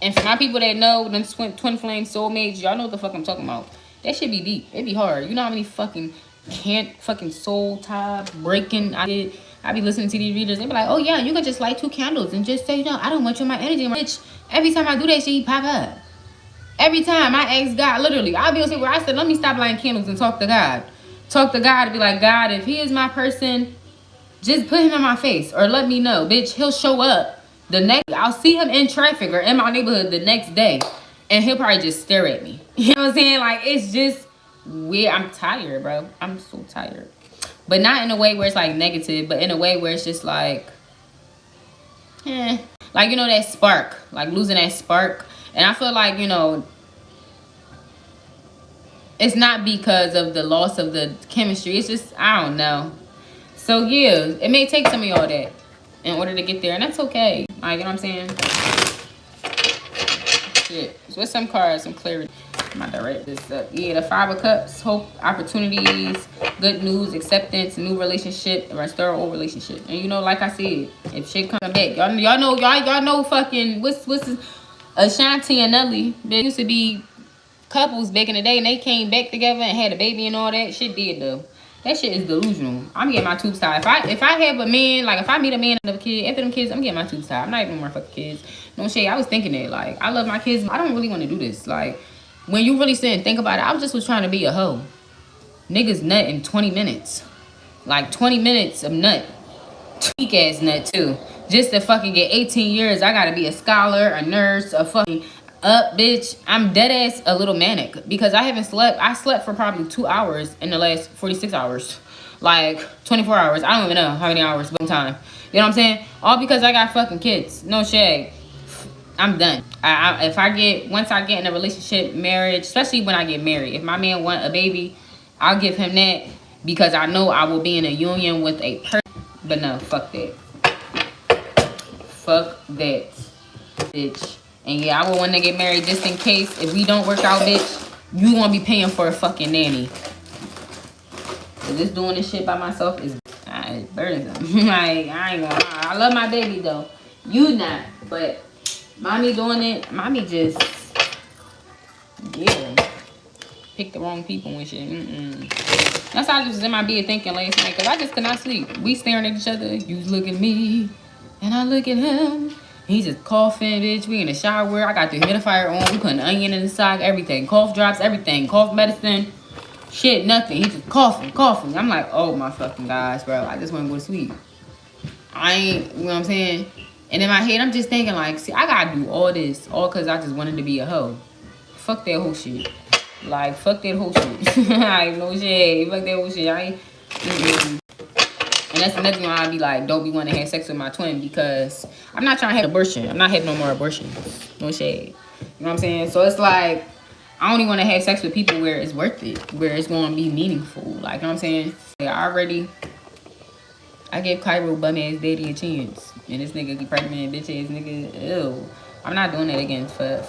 and for my people that know them twin flame soulmates, y'all know what the fuck I'm talking about. That shit be deep. It be hard. You know how many fucking soul tie breaking I be listening to these readers. They be like, oh yeah, you could just light 2 candles and just say, no, I don't want you in my energy. Bitch, every time I do that shit, he pop up. Every time I ask God, literally, I'll be on where I said, let me stop lighting candles and talk to God. Talk to God and be like, God, if he is my person, just put him in my face or let me know. Bitch, he'll show up the next, I'll see him in traffic or in my neighborhood the next day. And he'll probably just stare at me. You know what I'm saying? Like, it's just weird. I'm tired, bro. I'm so tired. But not in a way where it's, like, negative. But in a way where it's just, like, like, you know, that spark. Like, losing that spark. And I feel like, you know, it's not because of the loss of the chemistry. It's just, I don't know. So, yeah, it may take some of y'all that in order to get there. And that's okay. Like, you know what I'm saying? Shit. So with some cards, some clarity. My direct this up. Yeah, the 5 of Cups, hope, opportunities, good news, acceptance, new relationship, restore old relationship. And you know, like I said, if shit come back, y'all know fucking what's Ashanti and Nelly. They used to be couples back in the day, and they came back together and had a baby and all that. Shit did though. That shit is delusional. I'm getting my tubes tied. If I have a man, like if I meet a man and a kid, after them kids, I'm getting my tubes tied. I'm not even more fucking kids. No shade. I was thinking that, like, I love my kids. I don't really want to do this. Like, when you really sit and think about it, I was trying to be a hoe. Niggas nut in 20 minutes. Like 20 minutes of nut. Tweak ass nut too. Just to fucking get 18 years, I gotta be a scholar, a nurse, a fucking up, bitch. I'm dead ass a little manic because I haven't slept. I slept for probably 2 hours in the last 46 hours. Like 24 hours. I don't even know how many hours, but time. You know what I'm saying? All because I got fucking kids. No shade. I'm done. Once I get in a relationship, marriage, especially when I get married, if my man want a baby, I'll give him that because I know I will be in a union with a person. But no, fuck that. Fuck that, bitch. And yeah, I would want to get married just in case if we don't work out, bitch. you gonna be paying for a fucking nanny. So just doing this shit by myself is burdensome. Like, I ain't gonna lie. I love my baby though. You not, but mommy doing it. Mommy just pick the wrong people and shit. That's how I just was in my bed thinking last night, because I just could not sleep. We staring at each other. You look at me, and I look at him. He's just coughing, bitch. We in the shower. I got the humidifier on. We putting onion in the sock, everything. Cough drops, everything. Cough medicine. Shit, nothing. He's just coughing. I'm like, oh my fucking gosh, bro. I just want to go to sleep. I ain't, you know what I'm saying? And in my head, I'm just thinking like, see, I gotta do all this, all because I just wanted to be a hoe. Fuck that whole shit. Like, fuck that whole shit. I ain't no shit. Fuck that whole shit. I ain't. And that's another thing why I be like, don't be wanting to have sex with my twin, because I'm not trying to have abortion. I'm not having no more abortions. No shade. You know what I'm saying? So it's like, I only want to have sex with people where it's worth it, where it's going to be meaningful. Like, you know what I'm saying? Like, I gave Cairo bum ass daddy a chance, and this nigga get pregnant, bitch ass nigga. Ew. I'm not doing that again for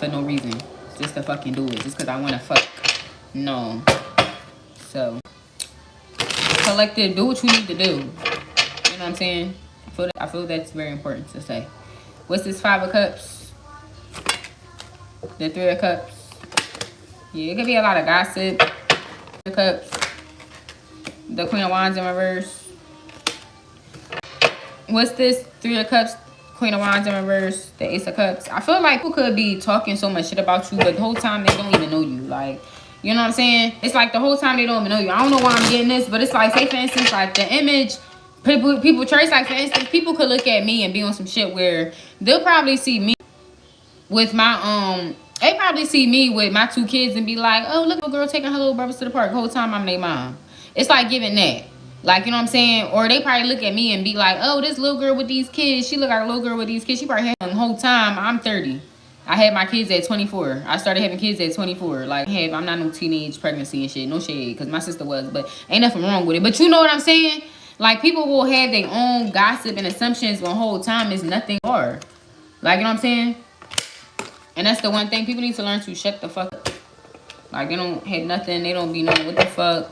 no reason. Just to fucking do it, just because I want to fuck. No. So, collective, do what you need to do. You know what I'm saying? I feel that's very important to say. What's this 5 of Cups? The 3 of Cups. Yeah, it could be a lot of gossip. 3 of Cups. The Queen of Wands in reverse. What's this 3 of Cups? Queen of Wands in reverse, the Ace of Cups. I feel like people could be talking so much shit about you, but the whole time they don't even know you. Like, you know what I'm saying? It's like the whole time they don't even know you. I don't know why I'm getting this, but it's like, say for instance, like the image people trace, like for instance, people could look at me and be on some shit where they'll probably see me with my they probably see me with my 2 kids and be like, oh, look, a girl taking her little brothers to the park. The whole time I'm their mom. It's like giving that. Like, you know what I'm saying? Or they probably look at me and be like, oh, this little girl with these kids, she look like a little girl with these kids. She probably had them the whole time. I'm 30. I had my kids at 24. I started having kids at 24. Like, I'm not no teenage pregnancy and shit. No shade, because my sister was. But ain't nothing wrong with it. But you know what I'm saying? Like, people will have their own gossip and assumptions the whole time is nothing hard. Like, you know what I'm saying? And that's the one thing. People need to learn to shut the fuck up. Like, they don't have nothing. They don't be knowing what the fuck.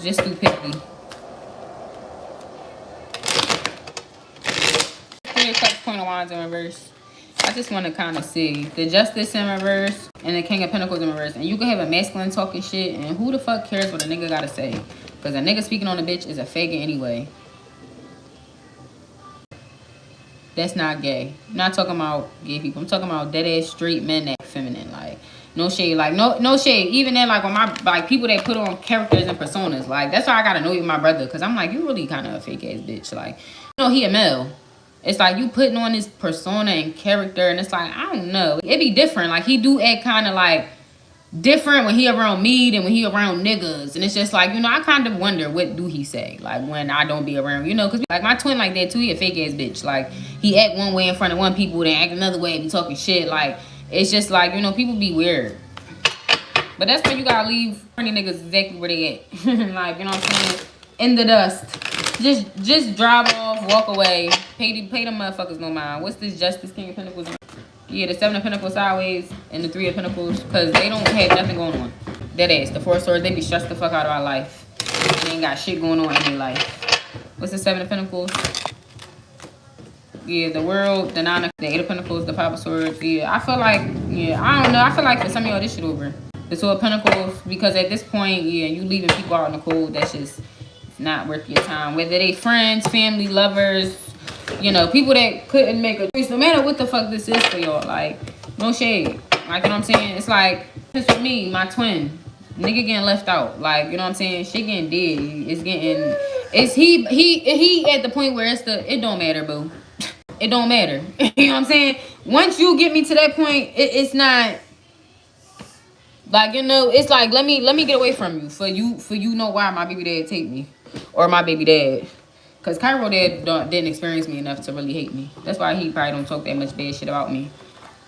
Just stupidity. 3 of Cups, Queen of Wands in reverse. I just want to kind of see the Justice in reverse and the King of Pentacles in reverse. And you can have a masculine talking shit, and who the fuck cares what a nigga gotta say? Because a nigga speaking on a bitch is a faggot anyway. That's not gay. I'm not talking about gay people. I'm talking about dead ass straight men that feminine. Like, no shade. Like, no shade. Even then, like, when like people that put on characters and personas, like, that's why I gotta know you, my brother. Because I'm like, you really kind of a fake ass bitch. Like, you know, he a male. It's like you putting on this persona and character, and it's like, I don't know. It be different. Like, he do act kind of like different when he around me than when he around niggas. And it's just like, you know, I kind of wonder what do he say, like, when I don't be around, you know, because like my twin like that too. He a fake ass bitch. Like, he act one way in front of one people, then act another way and be talking shit. Like, it's just like, you know, people be weird. But that's why you gotta leave funny niggas exactly where they at. Like, you know what I'm saying? In the dust. Just drive off, walk away. Pay them motherfuckers no mind. What's this Justice, King of Pentacles? Yeah, the 7 of Pentacles sideways and the 3 of Pentacles, because they don't have nothing going on. That ass. The 4 of Swords, they be stressed the fuck out of our life. They ain't got shit going on in their life. What's the 7 of Pentacles? Yeah, the World, the 9 of, the 8 of Pentacles, the 5 of Swords. Yeah, I feel like, yeah, I don't know. I feel like for some of y'all, this shit over. The 2 of Pentacles, because at this point, yeah, you leaving people out in the cold. That's just not worth your time. Whether they friends, family, lovers, you know, people that couldn't make a choice, no matter what the fuck this is for y'all. Like, no shade. Like, you know what I'm saying? It's like, this with me, my twin. Nigga getting left out. Like, you know what I'm saying? Shit getting dead. It's getting, it's he at the point where it don't matter, boo. It don't matter. You know what I'm saying? Once you get me to that point, it's not, like, you know, it's like, let me get away from you. For you know why my baby dad take me. Or my baby dad. Because Cairo dad didn't experience me enough to really hate me. That's why he probably don't talk that much bad shit about me.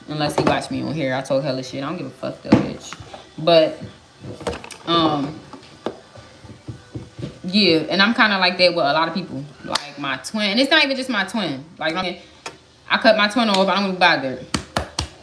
Unless he watch me on here. I talk hella shit. I don't give a fuck though, bitch. But, yeah. And I'm kind of like that with a lot of people. Like my twin. And it's not even just my twin. Like, I cut my twin off. I don't even bother.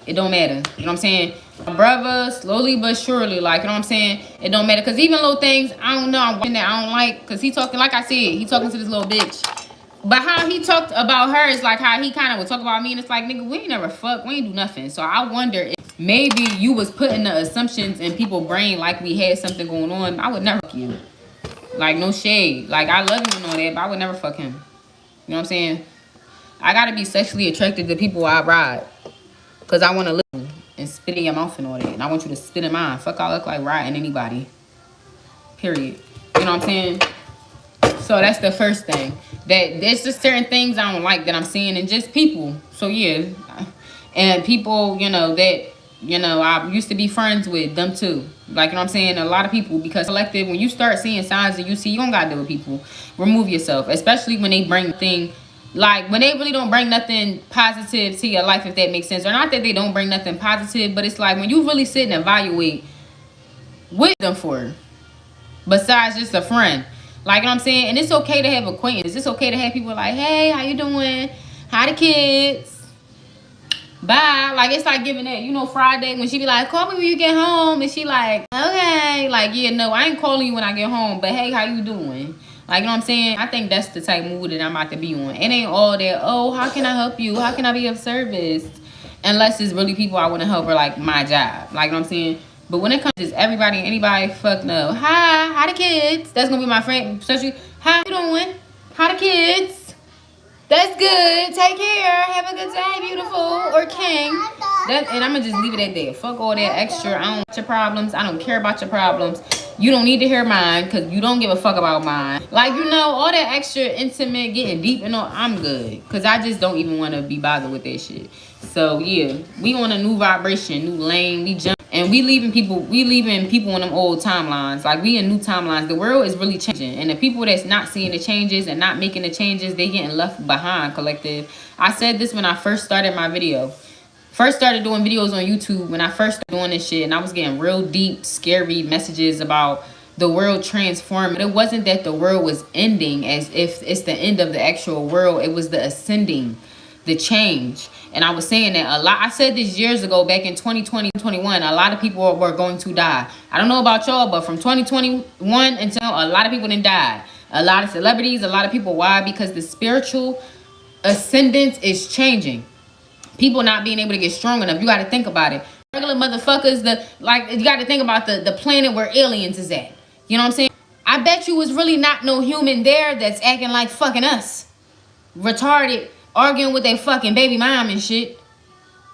It don't matter. You know what I'm saying? Brother, slowly but surely, like, you know what I'm saying? It don't matter, because even little things, I don't know, I'm watching that I don't like, because he talking, like I said, he talking to this little bitch. But how he talked about her is like how he kind of would talk about me, and it's like, nigga, we ain't never fuck, we ain't do nothing. So I wonder if maybe you was putting the assumptions in people's brain like we had something going on. I would never fuck you. Like, no shade. Like, I love you and all that, but I would never fuck him. You know what I'm saying? I gotta be sexually attracted to people I ride. Because I want to live and spit in your mouth and all that. And I want you to spit in mine. Fuck, I look like riding anybody. Period. You know what I'm saying? So that's the first thing. That there's just certain things I don't like that I'm seeing in just people. So yeah. And people, you know, that, you know, I used to be friends with them too. Like, you know what I'm saying? A lot of people, because collective, when you start seeing signs that you see, you don't got to deal with people. Remove yourself. Especially when they bring thing, like when they really don't bring nothing positive to your life, if that makes sense. Or not that they don't bring nothing positive, but it's like when you really sit and evaluate what them for, besides just a friend. Like, you know what I'm saying? And it's okay to have acquaintances. It's okay to have people like, hey, how you doing? How the kids? Bye. Like, it's like giving that, you know, Friday when she be like, call me when you get home. And she like, okay. Like, yeah, no, I ain't calling you when I get home. But hey, how you doing? Like, you know what I'm saying? I think that's the type of mood that I'm about to be on. It ain't all that, oh, how can I help you? How can I be of service? Unless it's really people I want to help or like my job. Like, you know what I'm saying? But when it comes to just everybody, anybody, fuck no. Hi, how the kids? That's gonna be my friend. Especially, how you doing? How the kids? That's good. Take care. Have a good day, beautiful or king. And I'm gonna just leave it at that. Fuck all that extra. I don't want your problems. I don't care about your problems. You don't need to hear mine because you don't give a fuck about mine. Like, you know, all that extra intimate, getting deep and all, I'm good. Because I just don't even want to be bothered with that shit. So, yeah. We on a new vibration, new lane. We jump. And we leaving people in them old timelines. Like, we in new timelines. The world is really changing. And the people that's not seeing the changes and not making the changes, they getting left behind, collective. I said this when I first started my video. First started doing videos on YouTube, when I first started doing this shit, and I was getting real deep, scary messages about the world transforming. It wasn't that the world was ending as if it's the end of the actual world. It was the ascending, the change. And I was saying that a lot. I said this years ago, back in 2020, 21, a lot of people were going to die. I don't know about y'all, but from 2021 until a lot of people didn't die. A lot of celebrities, a lot of people. Why? Because the spiritual ascendance is changing. People not being able to get strong enough. You got to think about it. Regular motherfuckers, you got to think about the planet where aliens is at. You know what I'm saying? I bet you was really not no human there that's acting like fucking us. Retarded, arguing with their fucking baby mom and shit.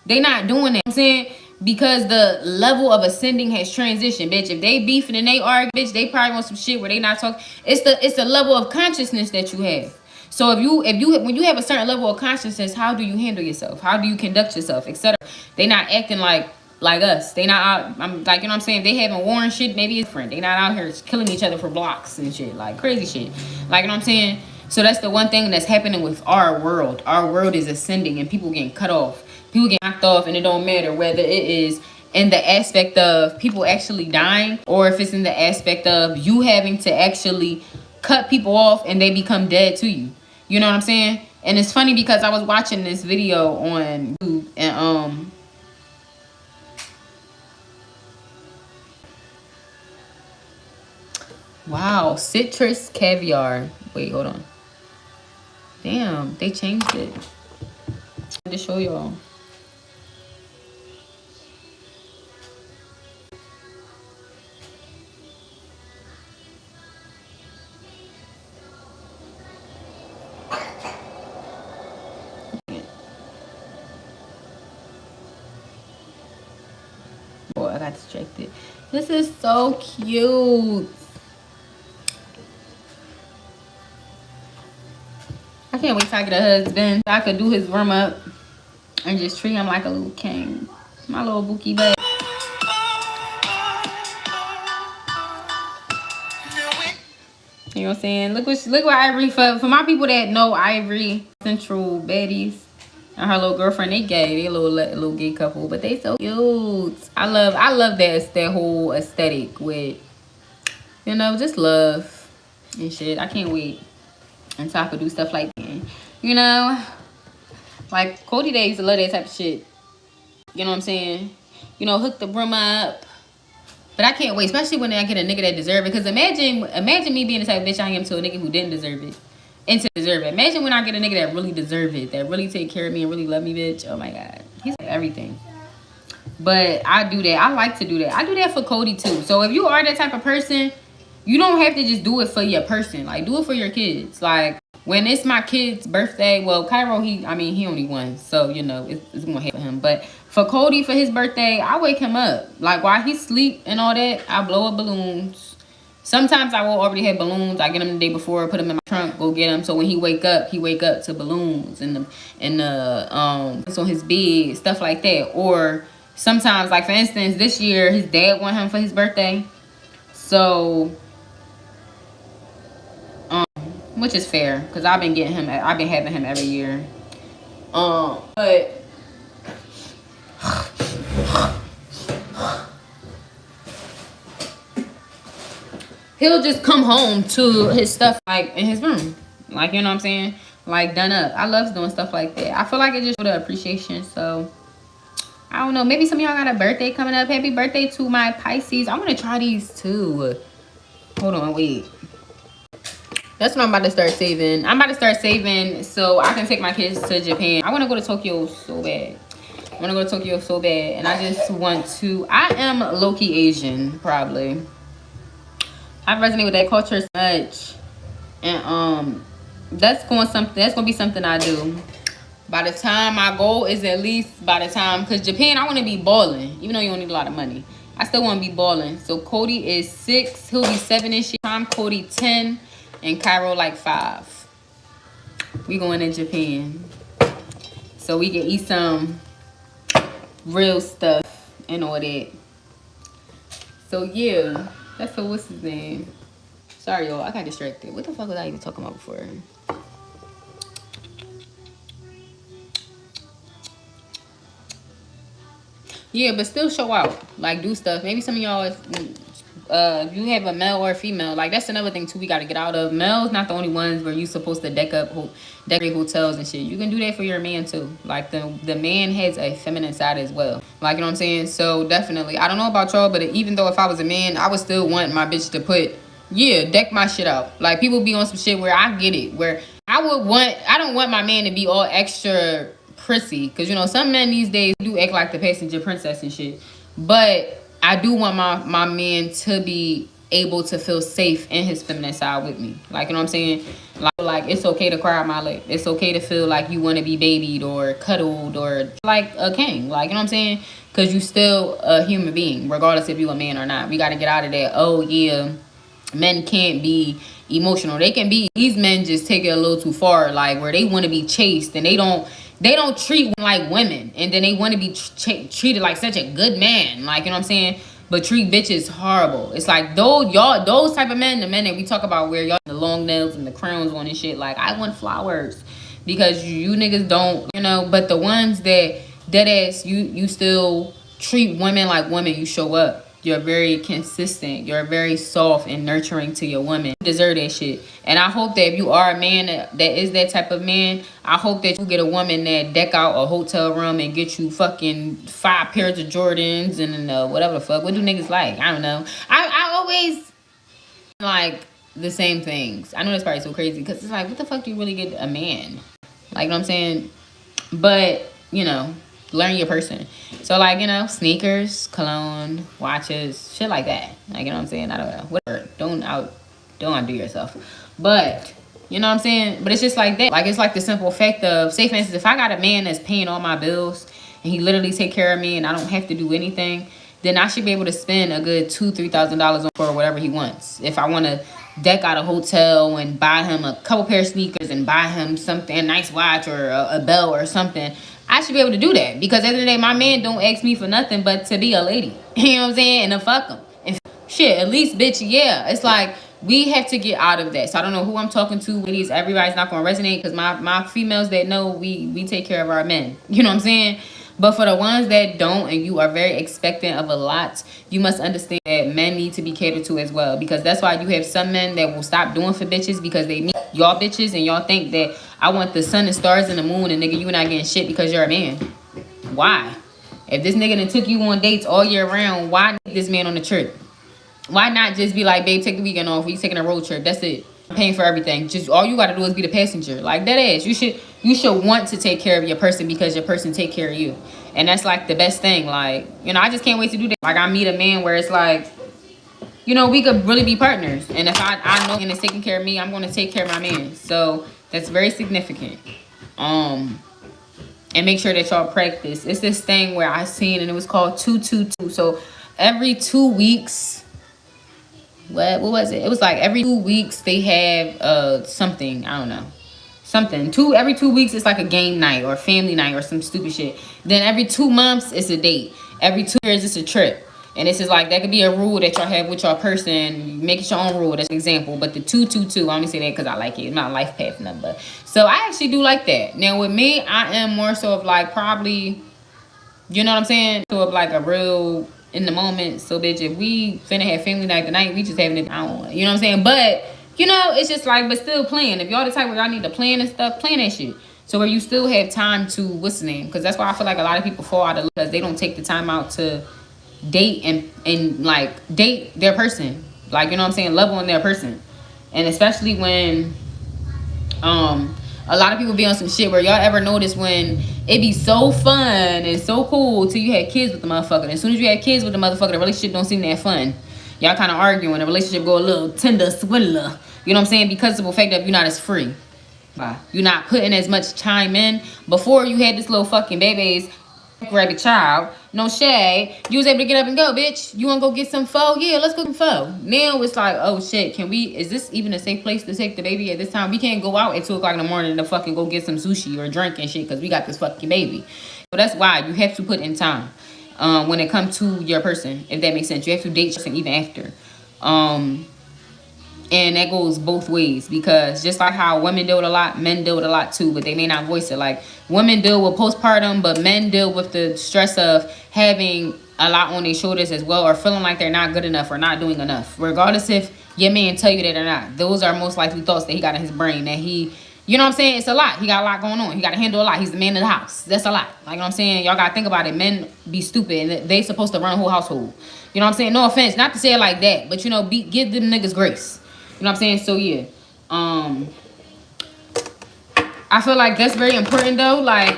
They not doing that. You know what I'm saying? Because the level of ascending has transitioned, bitch. If they beefing and they argue, bitch, they probably want some shit where they not talking. It's the level of consciousness that you have. So when you have a certain level of consciousness, how do you handle yourself? How do you conduct yourself, etc.? They not acting like us. They not out. I'm like, you know what I'm saying? If they having war and shit, maybe it's different. They not out here killing each other for blocks and shit, like crazy shit. Like, you know what I'm saying? So that's the one thing that's happening with our world. Our world is ascending and people getting cut off. People get knocked off, and it don't matter whether it is in the aspect of people actually dying or if it's in the aspect of you having to actually cut people off and they become dead to you. You know what I'm saying? And it's funny because I was watching this video on YouTube and wow, citrus caviar. Wait, hold on. Damn, they changed it. I wanted to show y'all. Boy, I got distracted. This is so cute. I can't wait till I get a husband. I could do his warm up and just treat him like a little king. My little bookie back. You know what I'm saying? Look what Ivory, for my people that know Ivory, Central Baddies, and her little girlfriend, they gay. They a little gay couple, but they so cute. I love that whole aesthetic with, you know, just love and shit. I can't wait until I could do stuff like that. You know, like Cody Day used to love that type of shit. You know what I'm saying? you know, hook the broom up. But I can't wait, especially when I get a nigga that deserve it. Because imagine me being the type of bitch I am to a nigga who didn't deserve it. And to deserve it. Imagine when I get a nigga that really deserve it. That really take care of me and really love me, bitch. Oh my God. He's everything. But I do that. I like to do that. I do that for Cody too. So if you are that type of person, you don't have to just do it for your person. Like, do it for your kids. Like, when it's my kid's birthday, well, Cairo, he only won. So, you know, it's going to happen for him. But for Cody, for his birthday, I wake him up. Like, while he sleep and all that, I blow up balloons. Sometimes I will already have balloons. I get them the day before, put them in my trunk, go get them. So when he wake up to balloons and it's on his bed, stuff like that. Or sometimes, like for instance, this year, his dad want him for his birthday. So, which is fair, because I've been having him every year. But he'll just come home to his stuff like in his room, like, you know what I'm saying, like done up. I love doing stuff like that. I feel like it just shows the appreciation. So I don't know, maybe some of y'all got a birthday coming up. Happy birthday to my Pisces. I want to try these too. Hold on, wait. That's what I'm about to start saving. I'm about to start saving so I can take my kids to Japan. I want to go to Tokyo so bad. And I just want to. I am low-key Asian, probably. I resonate with that culture so much. And that's gonna be something I do. By the time my goal is at least because Japan, I want to be balling. Even though you don't need a lot of money, I still want to be balling. So Cody is 6. He'll be 7-ish. I'm Cody 10. And Cairo like 5. We going to Japan. So we can eat some real stuff and all that. So yeah. That's what's his name? Sorry y'all, I got distracted. What the fuck was I even talking about before? Yeah, but still show out. Like, do stuff. Maybe some of y'all, if you have a male or a female, like, that's another thing, too, we got to get out of. Male's not the only ones where you supposed to decorate hotels and shit. You can do that for your man, too. Like, the man has a feminine side as well. Like, you know what I'm saying? So, definitely. I don't know about y'all, but even though if I was a man, I would still want my bitch to deck my shit out. Like, people be on some shit where I get it. Where I don't want my man to be all extra prissy, because you know some men these days do act like the passenger princess and shit, but I do want my man to be able to feel safe in his feminine side with me. Like, you know what I'm saying, like it's okay to cry on my lip, it's okay to feel like you want to be babied or cuddled or like a king, like, you know what I'm saying, because you still a human being regardless if you a man or not. We got to get out of that, oh yeah, men can't be emotional. They can be. These men just take it a little too far, like where they want to be chased and they don't treat like women, and then they want to be treated like such a good man, like, you know what I'm saying, but treat bitches horrible. It's like those type of men, the men that we talk about where y'all the long nails and the crowns on and shit, like, I want flowers, because you niggas don't, you know. But the ones that dead ass, you still treat women like women. You show up. You're very consistent. You're very soft and nurturing to your woman. You deserve that shit. And I hope that if you are a man that is that type of man, I hope that you get a woman that deck out a hotel room and get you fucking 5 pairs of Jordans and whatever the fuck. What do niggas like? I don't know. I always like the same things. I know that's probably so crazy, because it's like, what the fuck do you really get a man? Like, you know what I'm saying? But, you know, learn your person. So, like, you know, sneakers, cologne, watches, shit like that. Like, you know what I'm saying? I don't know. Whatever. Don't outdo yourself. But, you know what I'm saying? But it's just like that. Like, it's like the simple fact of, say, for instance, if I got a man that's paying all my bills and he literally take care of me and I don't have to do anything, then I should be able to spend a good $2,000-$3,000 on for whatever he wants. If I want to deck out a hotel and buy him a couple pair of sneakers and buy him something, a nice watch or a belt or something, I should be able to do that, because at the end of the day, my man don't ask me for nothing but to be a lady. You know what I'm saying? And to fuck him. And shit, at least, bitch, yeah. It's like, we have to get out of that. So I don't know who I'm talking to. Ladies, everybody's not going to resonate, because my females that know, we take care of our men. You know what I'm saying? But for the ones that don't, and you are very expectant of a lot, you must understand that men need to be catered to as well. Because that's why you have some men that will stop doing for bitches because they meet y'all bitches and y'all think that I want the sun and stars and the moon, and nigga, you not getting shit because you're a man. Why? If this nigga done took you on dates all year round, why take this man on a trip? Why not just be like, babe, take the weekend off. We taking a road trip. That's it. I'm paying for everything. Just all you gotta do is be the passenger. Like that ass. You should want to take care of your person because your person take care of you. And that's like the best thing. Like, you know, I just can't wait to do that. Like I meet a man where it's like, you know, we could really be partners. And if I know and is taking care of me, I'm gonna take care of my man. So that's very significant. And make sure that y'all practice. It's this thing where I seen and it was called 222. So every 2 weeks, what was it? It was like every 2 weeks they have something, I don't know. Something. Every 2 weeks it's like a game night or family night or some stupid shit. Then every 2 months it's a date. Every 2 years it's a trip. And this is like, that could be a rule that y'all have with your person. Make it your own rule. That's an example. But the 222, I only say that because I like it. It's my life path number. So I actually do like that. Now with me, I am more so of like probably, you know what I'm saying? So of like a real in the moment. So bitch, if we finna have family night tonight, we just having it. I don't want, you know what I'm saying? But, you know, it's just like, but still playing. If y'all the type where y'all need to plan and stuff, plan that shit. So where you still have time to, what's the name? Because that's why I feel like a lot of people fall out of because they don't take the time out to date and like date their person, like, you know what I'm saying, love on their person. And especially when a lot of people be on some shit where y'all ever notice when it be so fun and so cool till you had kids with the motherfucker, and as soon as you had kids with the motherfucker, the relationship don't seem that fun. Y'all kind of arguing, the relationship go a little tender swindler, you know what I'm saying, because of the fact that you're not as free. You're not putting as much time in. Before you had this little fucking babies ragged child, no shade, you was able to get up and go, bitch. You want to go get some pho? Yeah, let's go get some pho. Now it's like, oh shit, is this even a safe place to take the baby at this time? We can't go out at 2 o'clock in the morning to fucking go get some sushi or drink and shit because we got this fucking baby. So that's why you have to put in time when it comes to your person, if that makes sense. You have to date person even after. And that goes both ways, because just like how women deal with a lot, men deal with a lot too, but they may not voice it. Like women deal with postpartum, but men deal with the stress of having a lot on their shoulders as well, or feeling like they're not good enough or not doing enough, regardless if your man tell you that or not. Those are most likely thoughts that he got in his brain, that he, you know what I'm saying, it's a lot. He got a lot going on. He got to handle a lot. He's the man of the house. That's a lot. Like, you know what I'm saying, y'all got to think about it. Men be stupid and they supposed to run a whole household. You know what I'm saying? No offense, not to say it like that, but you know, give them niggas grace. You know what I'm saying? So yeah, I feel like that's very important though. Like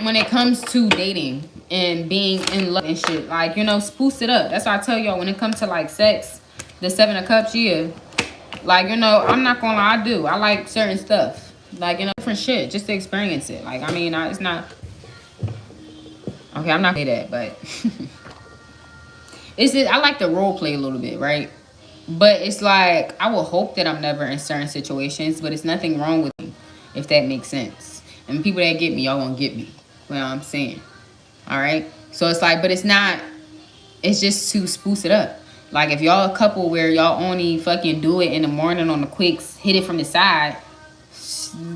when it comes to dating and being in love and shit, like, you know, spruce it up. That's why I tell y'all when it comes to like sex, the 7 of Cups, yeah. Like, you know, I'm not gonna lie, I do. I like certain stuff, like, you know, different shit, just to experience it. Like, I mean, it's not. Okay, I'm not gonna say that, but. It's just, I like to role play a little bit, right? But it's like, I will hope that I'm never in certain situations, but it's nothing wrong with me, if that makes sense. And people that get me, y'all gonna get me. You know what I'm saying? All right? So it's like, but it's not, it's just to spruce it up. Like, if y'all a couple where y'all only fucking do it in the morning on the quicks, hit it from the side,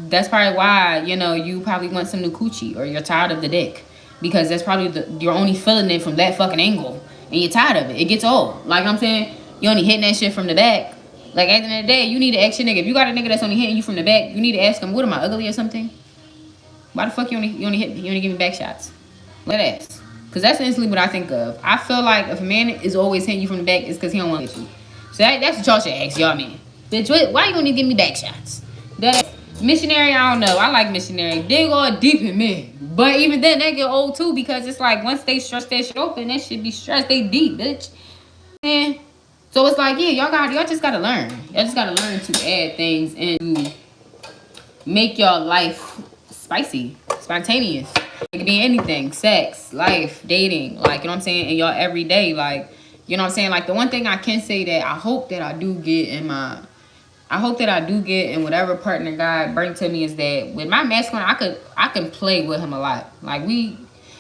that's probably why, you know, you probably want some new coochie, or you're tired of the dick. Because that's probably, you're only feeling it from that fucking angle. And you're tired of it. It gets old. Like I'm saying, you only hitting that shit from the back. Like at the end of the day, you need to ask your nigga. If you got a nigga that's only hitting you from the back, you need to ask him, what, am I ugly or something? Why the fuck you only give me back shots? Let ask. Because that's instantly what I think of. I feel like if a man is always hitting you from the back, it's because he don't want to hit you. So that's what y'all should ask y'all man. Bitch, why you gonna give me back shots? That missionary, I don't know. I like missionary. They go deep in me. But even then, they get old too, because it's like once they stretch that shit open, that shit be stretched. They deep, bitch. And so it's like, yeah, y'all just gotta learn. Y'all just gotta learn to add things and to make your life spicy, spontaneous. It could be anything: sex, life, dating. Like, you know what I'm saying? And y'all every day, like, you know what I'm saying? Like, the one thing I can say that I hope that I do get in whatever partner God bring to me is that with my masculine, I can play with him a lot. Like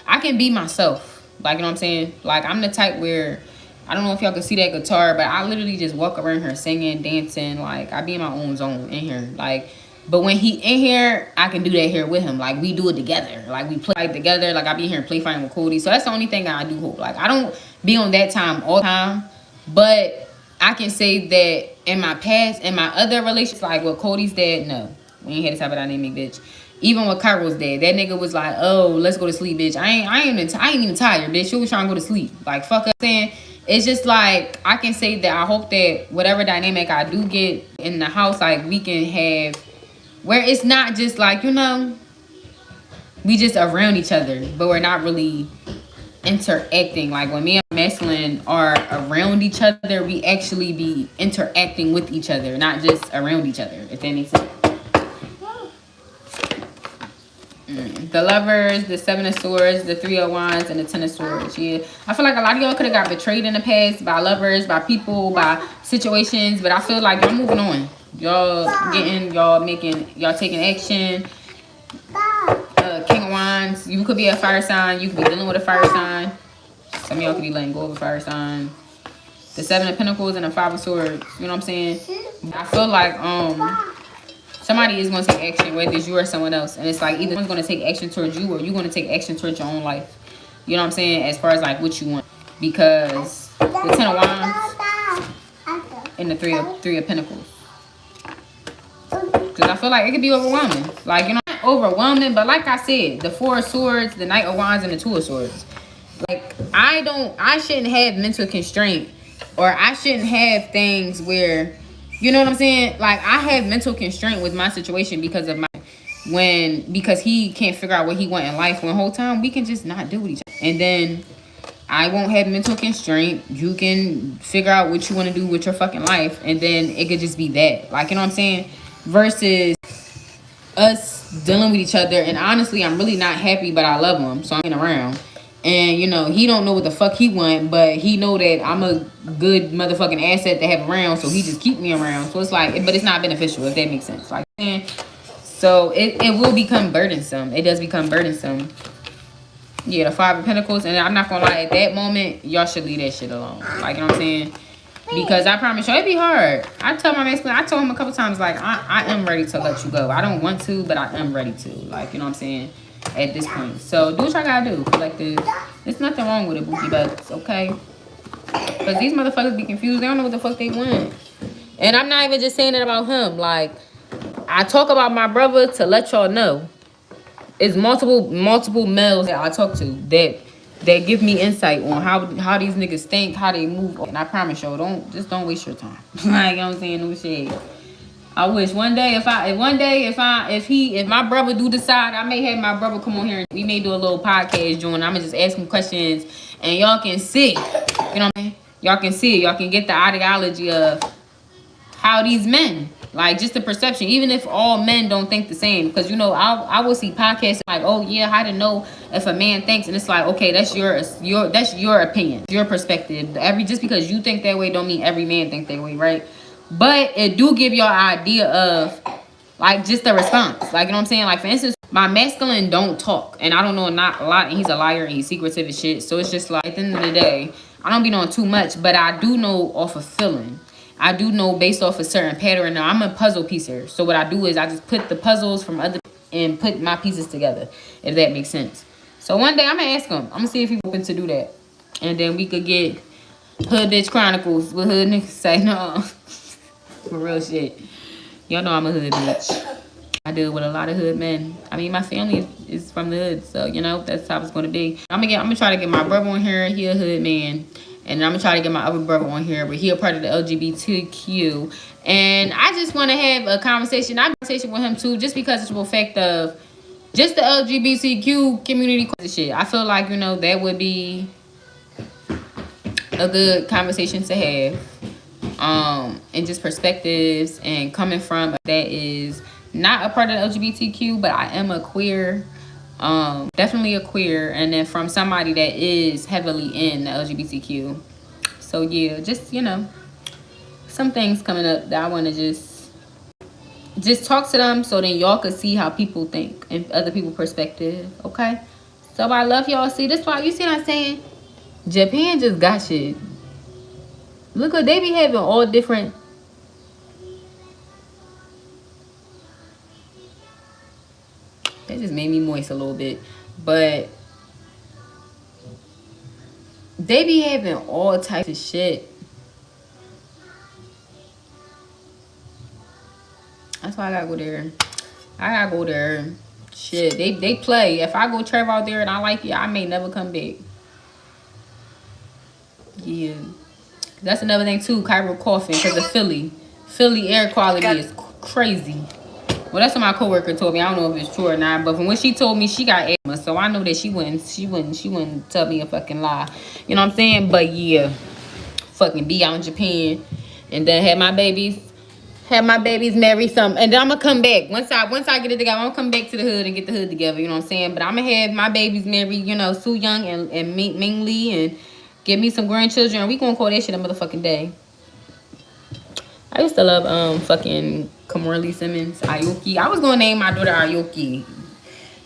I can be myself. Like, you know what I'm saying? Like, I'm the type where, I don't know if y'all can see that guitar, but I literally just walk around here singing, dancing. Like, I be in my own zone in here. Like, but when he in here, I can do that here with him. Like, we do it together. Like, we play together. Like, I be here and play fighting with Cody. So that's the only thing that I do hope. Like, I don't be on that time all the time, but I can say that in my past, in my other relationships, like with Cody's dad, no. We ain't had this type of dynamic, bitch. Even with Cairo's dad, that nigga was like, "Oh, let's go to sleep, bitch. I ain't even tired, bitch. You was trying to go to sleep. Like, fuck up." Saying it's just like I can say that I hope that whatever dynamic I do get in the house, like we can have where it's not just like we just around each other, but we're not really interacting. Like when me and masculine are around each other, we actually be interacting with each other, not just around each other, if that makes sense. The Lovers, the Seven of Swords, the Three of Wands, and the Ten of Swords. Yeah, I feel like a lot of y'all could have got betrayed in the past by lovers, by people, by situations, but I feel like y'all moving on. Y'all taking action. King of Wands, you could be a fire sign. You could be dealing with a fire sign. Some of y'all could be letting go of a fire sign. The Seven of Pentacles and the Five of Swords. You know what I'm saying? I feel like somebody is going to take action, whether it's you or someone else. And it's like either one's going to take action towards you or you're going to take action towards your own life. You know what I'm saying? As far as like what you want. Because the Ten of Wands and the Three of Pentacles. Because I feel like it could be overwhelming. Like, not overwhelming, but like I said, the Four of Swords, the Knight of Wands, and the Two of Swords. Like, I shouldn't have mental constraint. Or I shouldn't have things where... You know what I'm saying? Like, I have mental constraint with my situation because of because he can't figure out what he want in life. One whole time, we can just not do with each other. And then I won't have mental constraint. You can figure out what you want to do with your fucking life. And then it could just be that. Like, you know what I'm saying? Versus us dealing with each other. And honestly, I'm really not happy, but I love him. So I'm around. And, you know, he don't know what the fuck he want, but he know that I'm a good motherfucking asset to have around, so he just keep me around. So it's like, but it's not beneficial, if that makes sense. Like, so it will become burdensome. It does become burdensome. Yeah, the Five of Pentacles. And I'm not gonna lie, at that moment, y'all should leave that shit alone. Like, you know what I'm saying? Because I promise you, it'd be hard. I told him a couple times, like, I am ready to let you go. I don't want to, but I am ready to. Like, you know what I'm saying? At this point. So do what y'all gotta do. Collective. There's nothing wrong with it, bookie butts, okay? Because these motherfuckers be confused. They don't know what the fuck they want. And I'm not even just saying it about him. Like, I talk about my brother to let y'all know. It's multiple males that I talk to that give me insight on how these niggas think, how they move. And I promise y'all, don't waste your time. Like, you know what I'm saying? No shit. I wish one day if my brother do decide, I may have my brother come on here and we may do a little podcast joint. I'ma just ask him questions and y'all can see. You know what I'm saying? Y'all can see it. Y'all can get the ideology of how these men, like just the perception, even if all men don't think the same. Because you know, I will see podcasts like, oh yeah, how to know if a man thinks, and it's like, okay, that's your opinion, your perspective. Just because you think that way don't mean every man think that way, right? But it do give you an idea of like just the response. Like, you know what I'm saying? Like, for instance, my masculine don't talk. And I don't know not a lot. And he's a liar and he's secretive as shit. So it's just like, at the end of the day, I don't be knowing too much. But I do know off of feeling. I do know based off a certain pattern. Now, I'm a puzzle piecer. So what I do is I just put the puzzles from other and put my pieces together. If that makes sense. So one day I'm going to ask him. I'm going to see if he's open to do that. And then we could get Hood Bitch Chronicles with hood niggas say no. For real shit. Y'all know I'm a hood bitch. I deal with a lot of hood men. I mean, my family is from the hood, so you know that's how it's gonna be. I'm gonna try to get my brother on here. He a hood man, and I'm gonna try to get my other brother on here, but he a part of the LGBTQ. And I just want to have a conversation with him too, just because it's the fact of just the LGBTQ community shit. I feel like, you know, that would be a good conversation to have. And just perspectives and coming from that is not a part of the LGBTQ, but I am a queer, definitely a queer, and then from somebody that is heavily in the LGBTQ. So yeah, just, you know, some things coming up that I want to just talk to them so then y'all could see how people think and other people's perspective. Okay, so I love y'all. See, this why you see what I'm saying? Japan just got shit. Look, they be having all different. That just made me moist a little bit. But they be having all types of shit. That's why I gotta go there. I gotta go there. Shit, they play. If I go travel out there and I like it, I may never come back. Yeah. That's another thing too, Cairo coughing because of Philly. Philly air quality is crazy. Well, that's what my coworker told me. I don't know if it's true or not, but from when she told me she got asthma, so I know that she wouldn't tell me a fucking lie. You know what I'm saying? But yeah, fucking be out in Japan, and then have my babies marry some, and then I'm gonna come back once I get it together. I'm gonna come back to the hood and get the hood together. You know what I'm saying? But I'm gonna have my babies marry, you know, Soo Young and Ming Lee, and give me some grandchildren. And we gonna call that shit a motherfucking day. I used to love fucking Kamorley Simmons, Aoki. I was gonna name my daughter Aoki.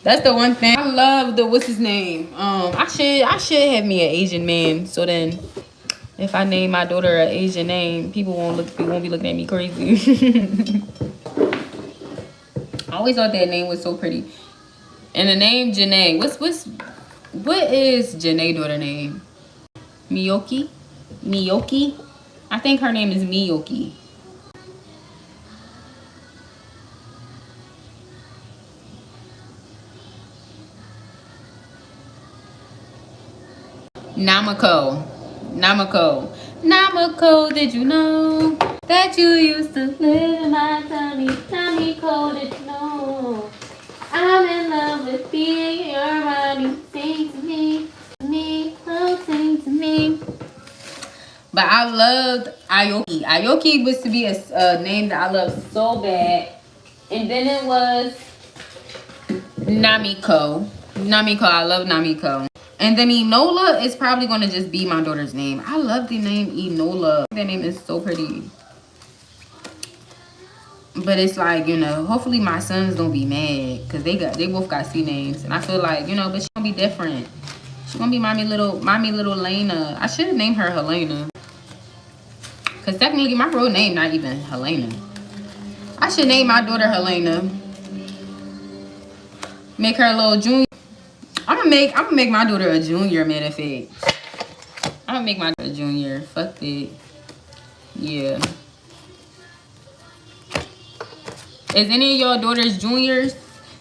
That's the one thing I love. The what's his name? I should have me an Asian man. So then, if I name my daughter an Asian name, people won't be looking at me crazy. I always thought that name was so pretty. And the name Janae. What is Janae daughter name? Miyoki? Miyoki? I think her name is Miyoki. Namako, did you know that you used to live in my tummy? Namiko, did you know I'm in love with being your mommy? Sing to me, oh, sing to me. But I loved Aoki. Aoki was to be a name that I loved so bad. And then it was Namiko. I love Namiko. And then Enola is probably going to just be my daughter's name. I love the name Enola. That name is so pretty. But it's like, you know, hopefully my sons don't be mad. Because they both got C names. And I feel like, you know, but she's going to be different. She's going to be mommy little Lena. I should have named her Helena. Because technically my real name not even Helena. I should name my daughter Helena. Make her a little junior. I'm gonna make my daughter a junior, matter of fact. I'm gonna make my daughter a junior. Fuck it. Yeah. Is any of your daughters juniors?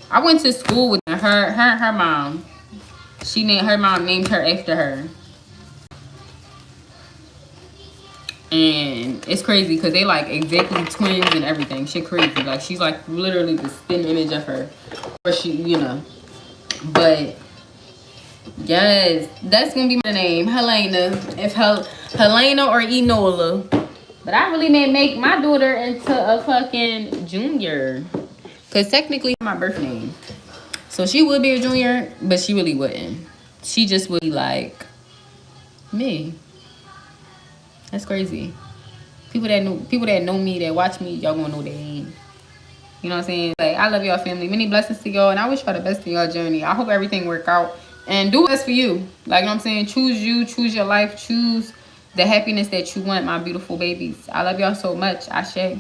I went to school with her mom. Her mom named her after her. And it's crazy because they like exactly twins and everything. Shit crazy. Like she's like literally the spin image of her. Or she, you know. But yes, that's gonna be my name, Helena. If Helena or Enola. But I really may make my daughter into a fucking junior. Cause technically my birth name. So she would be a junior, but she really wouldn't. She just would be like me. That's crazy. People that know me, that watch me, y'all gonna know their name. You know what I'm saying? Like, I love y'all family. Many blessings to y'all, and I wish y'all the best in y'all journey. I hope everything work out. And do what's for you. Like, you know what I'm saying? Choose you, choose your life, choose the happiness that you want, my beautiful babies. I love y'all so much. Ashe.